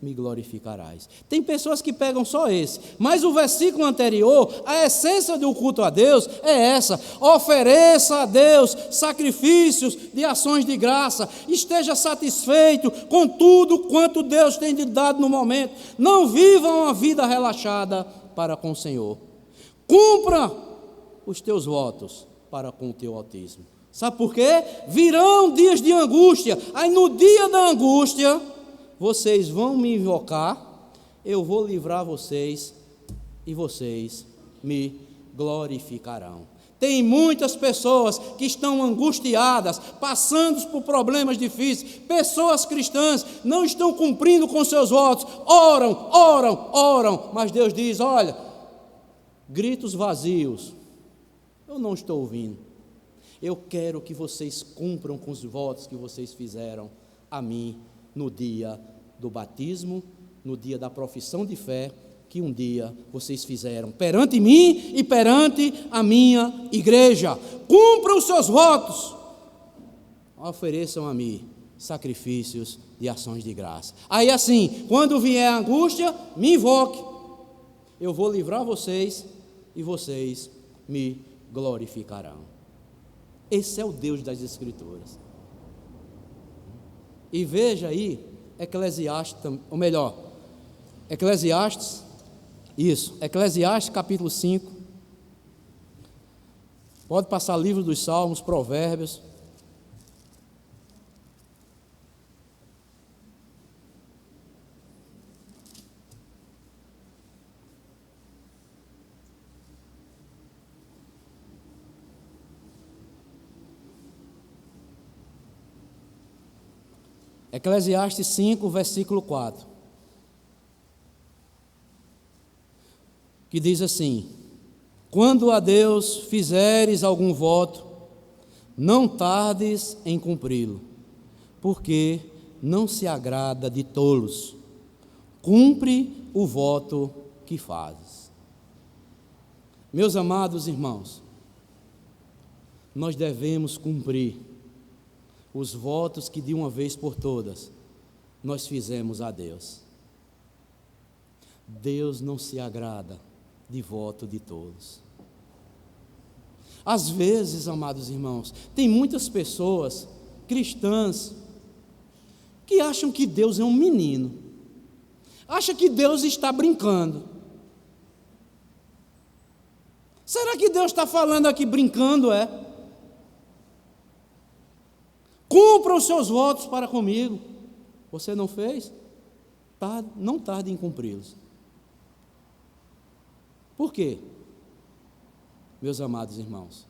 me glorificarás. Tem pessoas que pegam só esse, mas o versículo anterior, a essência do culto a Deus é essa: ofereça a Deus sacrifícios de ações de graça, esteja satisfeito com tudo quanto Deus tem lhe dado no momento, não viva uma vida relaxada para com o Senhor, cumpra os teus votos para com o teu Altíssimo. Sabe por quê? Virão dias de angústia, aí no dia da angústia, vocês vão me invocar, eu vou livrar vocês, e vocês me glorificarão. Tem muitas pessoas que estão angustiadas, passando por problemas difíceis, pessoas cristãs, não estão cumprindo com seus votos, oram, mas Deus diz: olha, gritos vazios, eu não estou ouvindo. Eu quero que vocês cumpram com os votos que vocês fizeram a mim no dia do batismo, no dia da profissão de fé, que um dia vocês fizeram perante mim e perante a minha igreja. Cumpram os seus votos, ofereçam a mim sacrifícios de ações de graça. Aí assim, quando vier a angústia, me invoque, eu vou livrar vocês e vocês me glorificarão. Esse é o Deus das Escrituras. E veja aí, Eclesiastes capítulo 5. Pode passar livro dos Salmos, Provérbios. Eclesiastes 5, versículo 4, que diz assim: quando a Deus fizeres algum voto, não tardes em cumpri-lo, porque não se agrada de tolos. Cumpre o voto que fazes. Meus amados irmãos, nós devemos cumprir os votos que de uma vez por todas nós fizemos a Deus. Deus não se agrada de voto de tolos. Às vezes, amados irmãos, tem muitas pessoas cristãs que acham que Deus é um menino, acham que Deus está brincando. Será que Deus está falando aqui brincando, Cumpra os seus votos para comigo. Você não fez? Não tarde em cumpri-los. Por quê? Meus amados irmãos,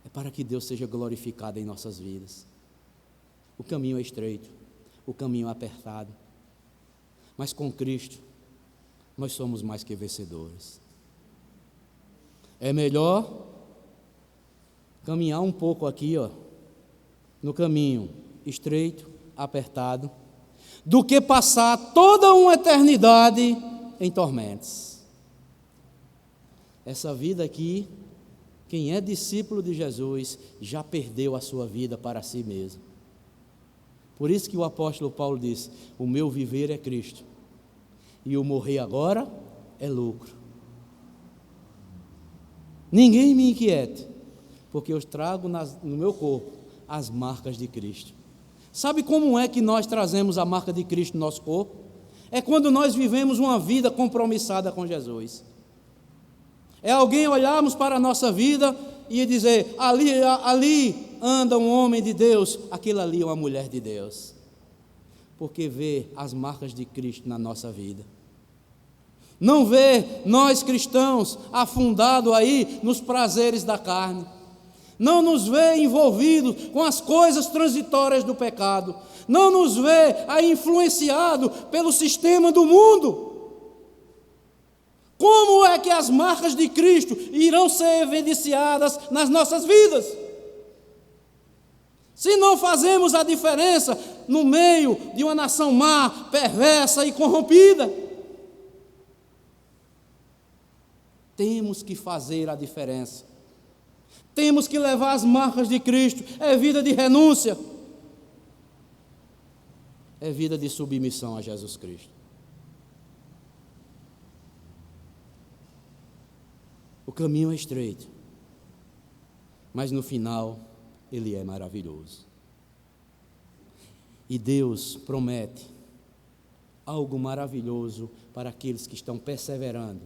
é para que Deus seja glorificado em nossas vidas. O caminho é estreito, o caminho é apertado, mas com Cristo nós somos mais que vencedores. É melhor caminhar um pouco aqui, no caminho estreito, apertado, do que passar toda uma eternidade em tormentos. Essa vida aqui, quem é discípulo de Jesus já perdeu a sua vida para si mesmo. Por isso que o apóstolo Paulo disse: o meu viver é Cristo, e o morrer agora é lucro. Ninguém me inquiete, porque eu trago no meu corpo as marcas de Cristo. Sabe como é que nós trazemos a marca de Cristo no nosso corpo? É quando nós vivemos uma vida compromissada com Jesus. É alguém olharmos para a nossa vida e dizer: ali anda um homem de Deus, aquilo ali é uma mulher de Deus. Porque vê as marcas de Cristo na nossa vida. Não vê nós cristãos afundados aí nos prazeres da carne. Não nos vê envolvidos com as coisas transitórias do pecado. Não nos vê aí influenciado pelo sistema do mundo. Como é que as marcas de Cristo irão ser evidenciadas nas nossas vidas? Se não fazemos a diferença no meio de uma nação má, perversa e corrompida. Temos que fazer a diferença. Temos que levar as marcas de Cristo. É vida de renúncia. É vida de submissão a Jesus Cristo. O caminho é estreito, mas no final ele é maravilhoso. E Deus promete algo maravilhoso para aqueles que estão perseverando,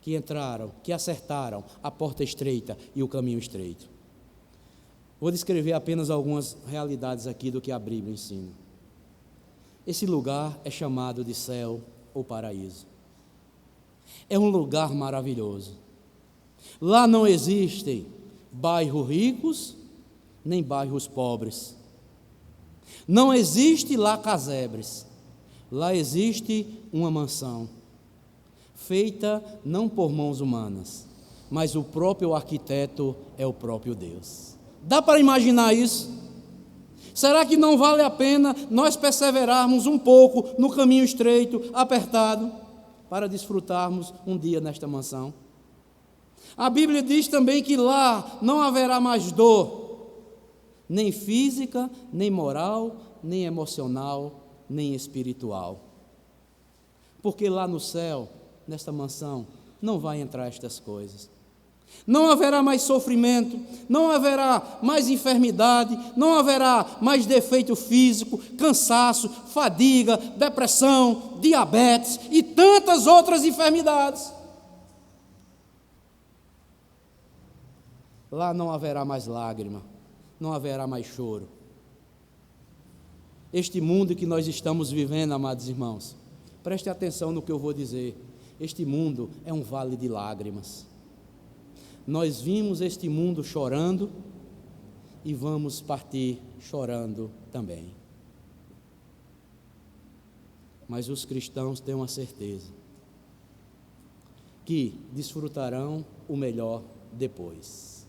que entraram, que acertaram a porta estreita e o caminho estreito. Vou descrever apenas algumas realidades aqui do que a Bíblia ensina. Esse lugar é chamado de céu ou paraíso. É um lugar maravilhoso. Lá não existem bairros ricos, nem bairros pobres. Não existe lá casebres. Lá existe uma mansão, feita não por mãos humanas, mas o próprio arquiteto é o próprio Deus. Dá para imaginar isso? Será que não vale a pena nós perseverarmos um pouco no caminho estreito, apertado, para desfrutarmos um dia nesta mansão? A Bíblia diz também que lá não haverá mais dor, nem física, nem moral, nem emocional, nem espiritual. Porque lá no céu, nesta mansão, não vai entrar estas coisas. Não haverá mais sofrimento, não haverá mais enfermidade, não haverá mais defeito físico, cansaço, fadiga, depressão, diabetes e tantas outras enfermidades. Lá não haverá mais lágrima, não haverá mais choro. Este mundo que nós estamos vivendo, amados irmãos, preste atenção no que eu vou dizer. Este mundo é um vale de lágrimas. Nós vimos este mundo chorando e vamos partir chorando também. Mas os cristãos têm uma certeza, que desfrutarão o melhor depois.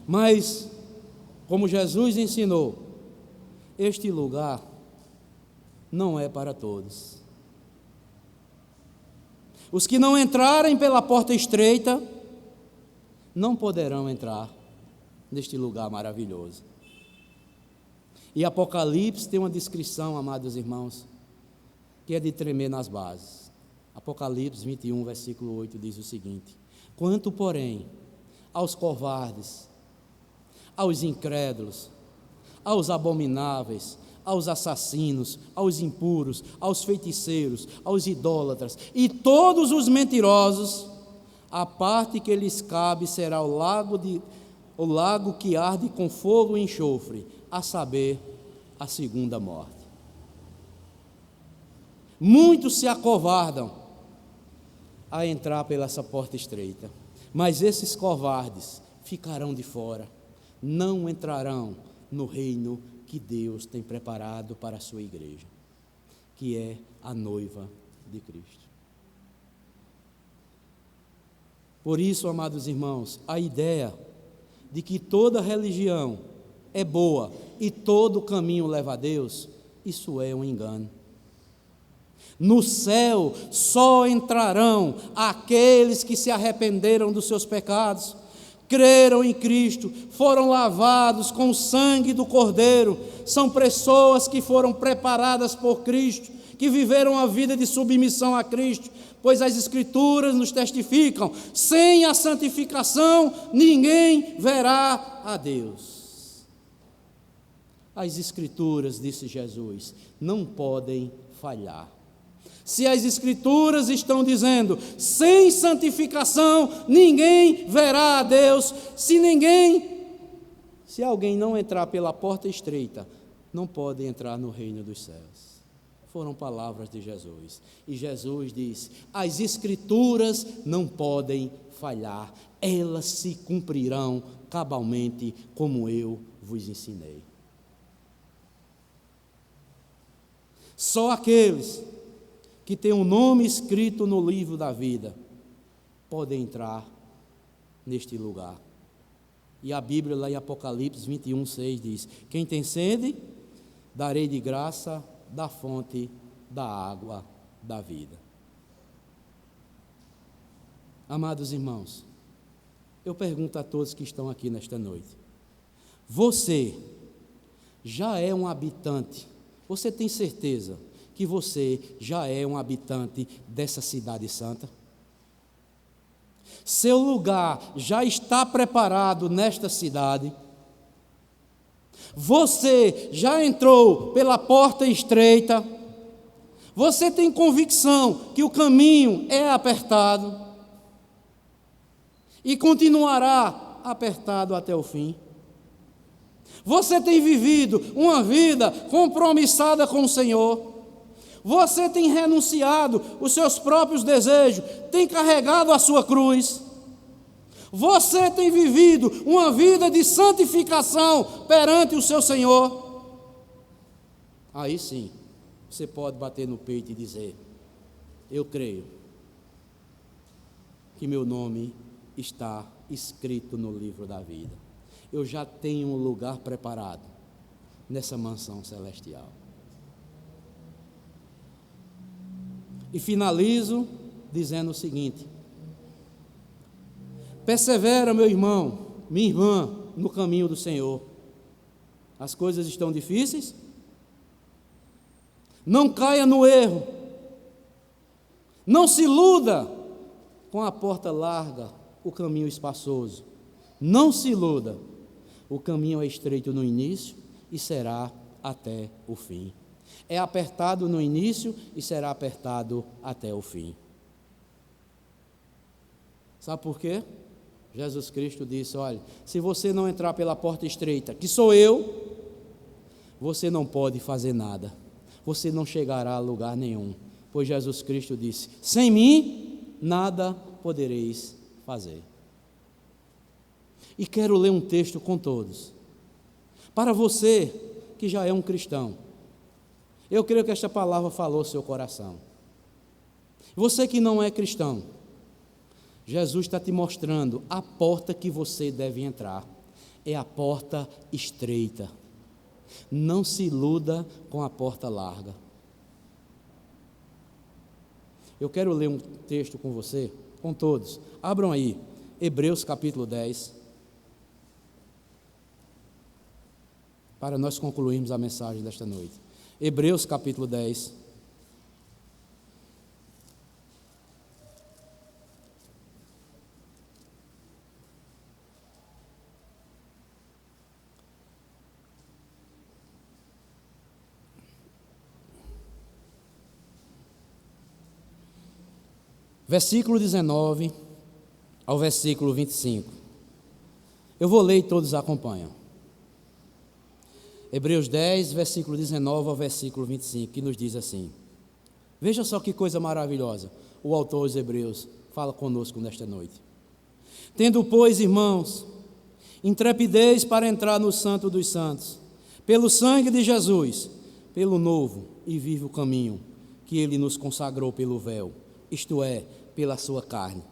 Mas, como Jesus ensinou, este lugar não é para todos. Os que não entrarem pela porta estreita não poderão entrar neste lugar maravilhoso. E Apocalipse tem uma descrição, amados irmãos, que é de tremer nas bases. Apocalipse 21, versículo 8 diz o seguinte: quanto, porém, aos covardes, aos incrédulos, aos abomináveis, aos assassinos, aos impuros, aos feiticeiros, aos idólatras e todos os mentirosos, a parte que lhes cabe será o lago que arde com fogo e enxofre, a saber, a segunda morte. Muitos se acovardam a entrar pela essa porta estreita, mas esses covardes ficarão de fora, não entrarão no reino que Deus tem preparado para a sua igreja, que é a noiva de Cristo. Por isso, amados irmãos, a ideia de que toda religião é boa e todo caminho leva a Deus, isso é um engano. No céu só entrarão aqueles que se arrependeram dos seus pecados, creram em Cristo, foram lavados com o sangue do Cordeiro, são pessoas que foram preparadas por Cristo, que viveram a vida de submissão a Cristo, pois as Escrituras nos testificam: sem a santificação ninguém verá a Deus. As Escrituras, disse Jesus, não podem falhar. Se as Escrituras estão dizendo, sem santificação ninguém verá a Deus, se alguém não entrar pela porta estreita, não pode entrar no reino dos céus. Foram palavras de Jesus. E Jesus disse: as Escrituras não podem falhar, elas se cumprirão cabalmente como eu vos ensinei. Só aqueles que têm o nome escrito no livro da vida podem entrar neste lugar. E a Bíblia lá em Apocalipse 21, 6 diz: quem tem sede, darei de graça da fonte da água da vida. Amados irmãos, eu pergunto a todos que estão aqui nesta noite: você já é um habitante? Você tem certeza que você já é um habitante dessa cidade santa? Seu lugar já está preparado nesta cidade? Você já entrou pela porta estreita? Você tem convicção que o caminho é apertado e continuará apertado até o fim? Você tem vivido uma vida compromissada com o Senhor? Você tem renunciado os seus próprios desejos, tem carregado a sua cruz? Você tem vivido uma vida de santificação perante o seu Senhor? Aí sim, você pode bater no peito e dizer: eu creio que meu nome está escrito no livro da vida. Eu já tenho um lugar preparado nessa mansão celestial. E finalizo dizendo o seguinte: persevera, meu irmão, minha irmã, no caminho do Senhor. As coisas estão difíceis? Não caia no erro. Não se iluda com a porta larga, o caminho espaçoso. Não se iluda. O caminho é estreito no início e será até o fim. É apertado no início e será apertado até o fim. Sabe por quê? Jesus Cristo disse: olha, se você não entrar pela porta estreita, que sou eu, você não pode fazer nada. Você não chegará a lugar nenhum. Pois Jesus Cristo disse: sem mim, nada podereis fazer. E quero ler um texto com todos, Para você que já é um cristão, eu creio que esta palavra falou ao seu coração. Você que não é cristão, Jesus está te mostrando a porta que você deve entrar. É a porta estreita. Não se iluda com a porta larga. Eu quero ler um texto com você, com todos. Abram aí, Hebreus capítulo 10. Para nós concluirmos a mensagem desta noite. Hebreus capítulo 10. Versículo 19 ao versículo 25. Eu vou ler e todos acompanham. Hebreus 10, versículo 19 ao versículo 25, que nos diz assim. Veja só que coisa maravilhosa. O autor dos Hebreus fala conosco nesta noite. Tendo, pois, irmãos, intrepidez para entrar no Santo dos Santos, pelo sangue de Jesus, pelo novo e vivo caminho que ele nos consagrou pelo véu, isto é, pela sua carne.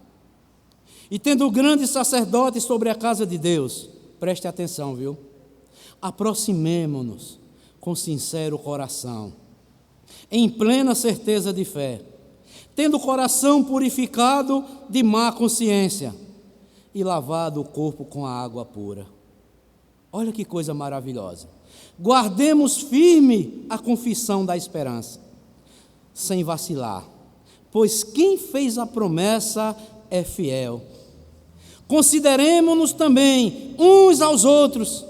E tendo grande sacerdote sobre a casa de Deus, preste atenção, viu? Aproximemo-nos com sincero coração, em plena certeza de fé, tendo o coração purificado de má consciência e lavado o corpo com a água pura. Olha que coisa maravilhosa. Guardemos firme a confissão da esperança, sem vacilar, pois quem fez a promessa é fiel. Consideremo-nos também uns aos outros,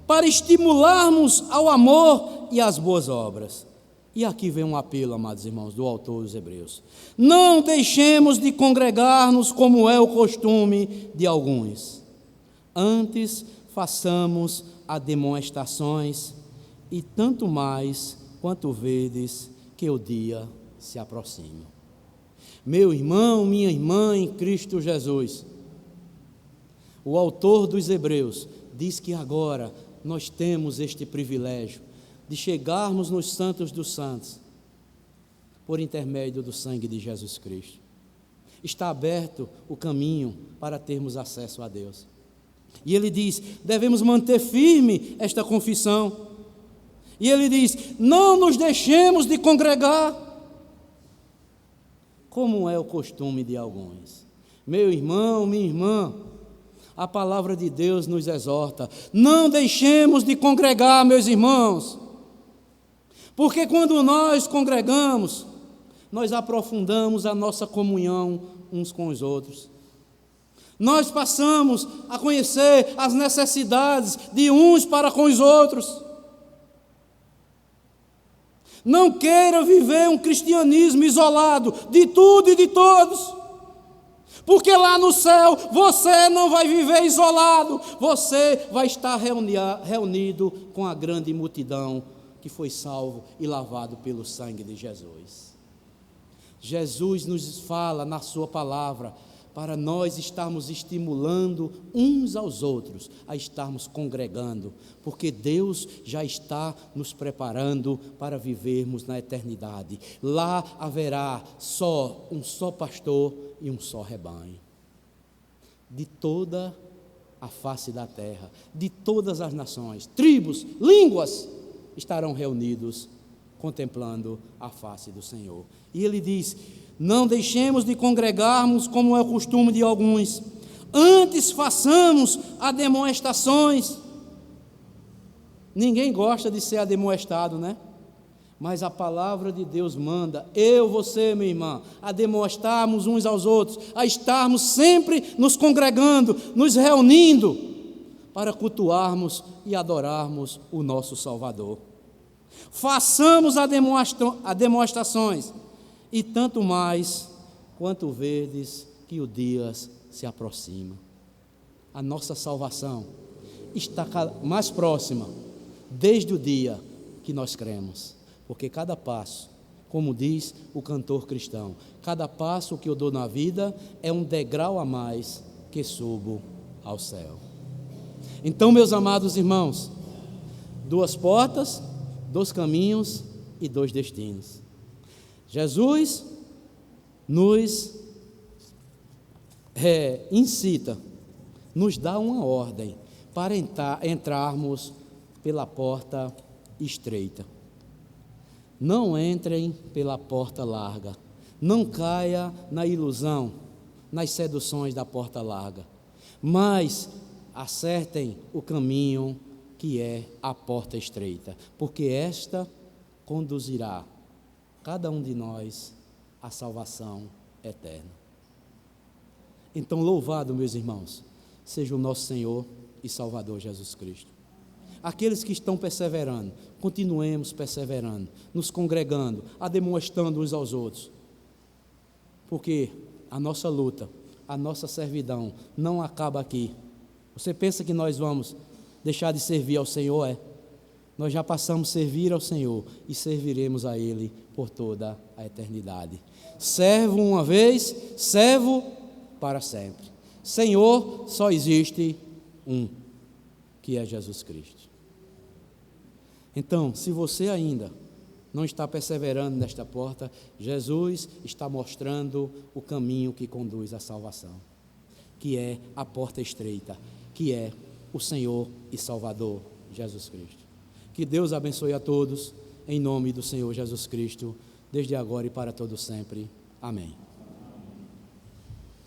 para estimularmos ao amor e às boas obras. E aqui vem um apelo, amados irmãos, do autor dos Hebreus. Não deixemos de congregar-nos como é o costume de alguns. Antes façamos admoestações, e tanto mais quanto vedes que o dia se aproxima. Meu irmão, minha irmã em Cristo Jesus, o autor dos Hebreus diz que agora nós temos este privilégio de chegarmos nos santos dos santos por intermédio do sangue de Jesus Cristo. Está aberto o caminho para termos acesso a Deus. E ele diz, devemos manter firme esta confissão. E ele diz, não nos deixemos de congregar, como é o costume de alguns. Meu irmão, minha irmã, a palavra de Deus nos exorta, não deixemos de congregar, meus irmãos, porque quando nós congregamos, nós aprofundamos a nossa comunhão uns com os outros. Nós passamos a conhecer as necessidades de uns para com os outros. Não queira viver um cristianismo isolado de tudo e de todos, porque lá no céu você não vai viver isolado, você vai estar reunido com a grande multidão que foi salvo e lavado pelo sangue de Jesus. Jesus nos fala na sua palavra para nós estarmos estimulando uns aos outros a estarmos congregando, porque Deus já está nos preparando para vivermos na eternidade. Lá haverá um só pastor e um só rebanho. De toda a face da terra, de todas as nações, tribos, línguas, estarão reunidos contemplando a face do Senhor. E ele diz, não deixemos de congregarmos como é o costume de alguns, antes façamos admoestações. Ninguém gosta de ser admoestado, né? Mas a palavra de Deus manda, eu, você, minha irmã, a demonstrarmos uns aos outros, a estarmos sempre nos congregando, nos reunindo, para cultuarmos e adorarmos o nosso Salvador. Façamos demonstrações, e tanto mais quanto verdes que o dia se aproxima. A nossa salvação está mais próxima desde o dia que nós cremos, porque cada passo, como diz o cantor cristão, cada passo que eu dou na vida é um degrau a mais que subo ao céu. Então, meus amados irmãos, 2 portas, 2 caminhos e 2 destinos. Jesus nos incita, nos dá uma ordem para entrarmos pela porta estreita. Não entrem pela porta larga. Não caia na ilusão, nas seduções da porta larga. Mas acertem o caminho que é a porta estreita, porque esta conduzirá cada um de nós à salvação eterna. Então, louvado, meus irmãos, seja o nosso Senhor e Salvador Jesus Cristo. Aqueles que estão perseverando, continuemos perseverando, nos congregando, ademoestando uns aos outros, porque a nossa luta, a nossa servidão não acaba aqui. Você pensa que nós vamos deixar de servir ao Senhor? Nós já passamos a servir ao Senhor e serviremos a Ele por toda a eternidade. Servo uma vez, servo para sempre. Senhor só existe um, que é Jesus Cristo. Então, se você ainda não está perseverando nesta porta, Jesus está mostrando o caminho que conduz à salvação, que é a porta estreita, que é o Senhor e Salvador Jesus Cristo. Que Deus abençoe a todos, em nome do Senhor Jesus Cristo, desde agora e para todo sempre. Amém.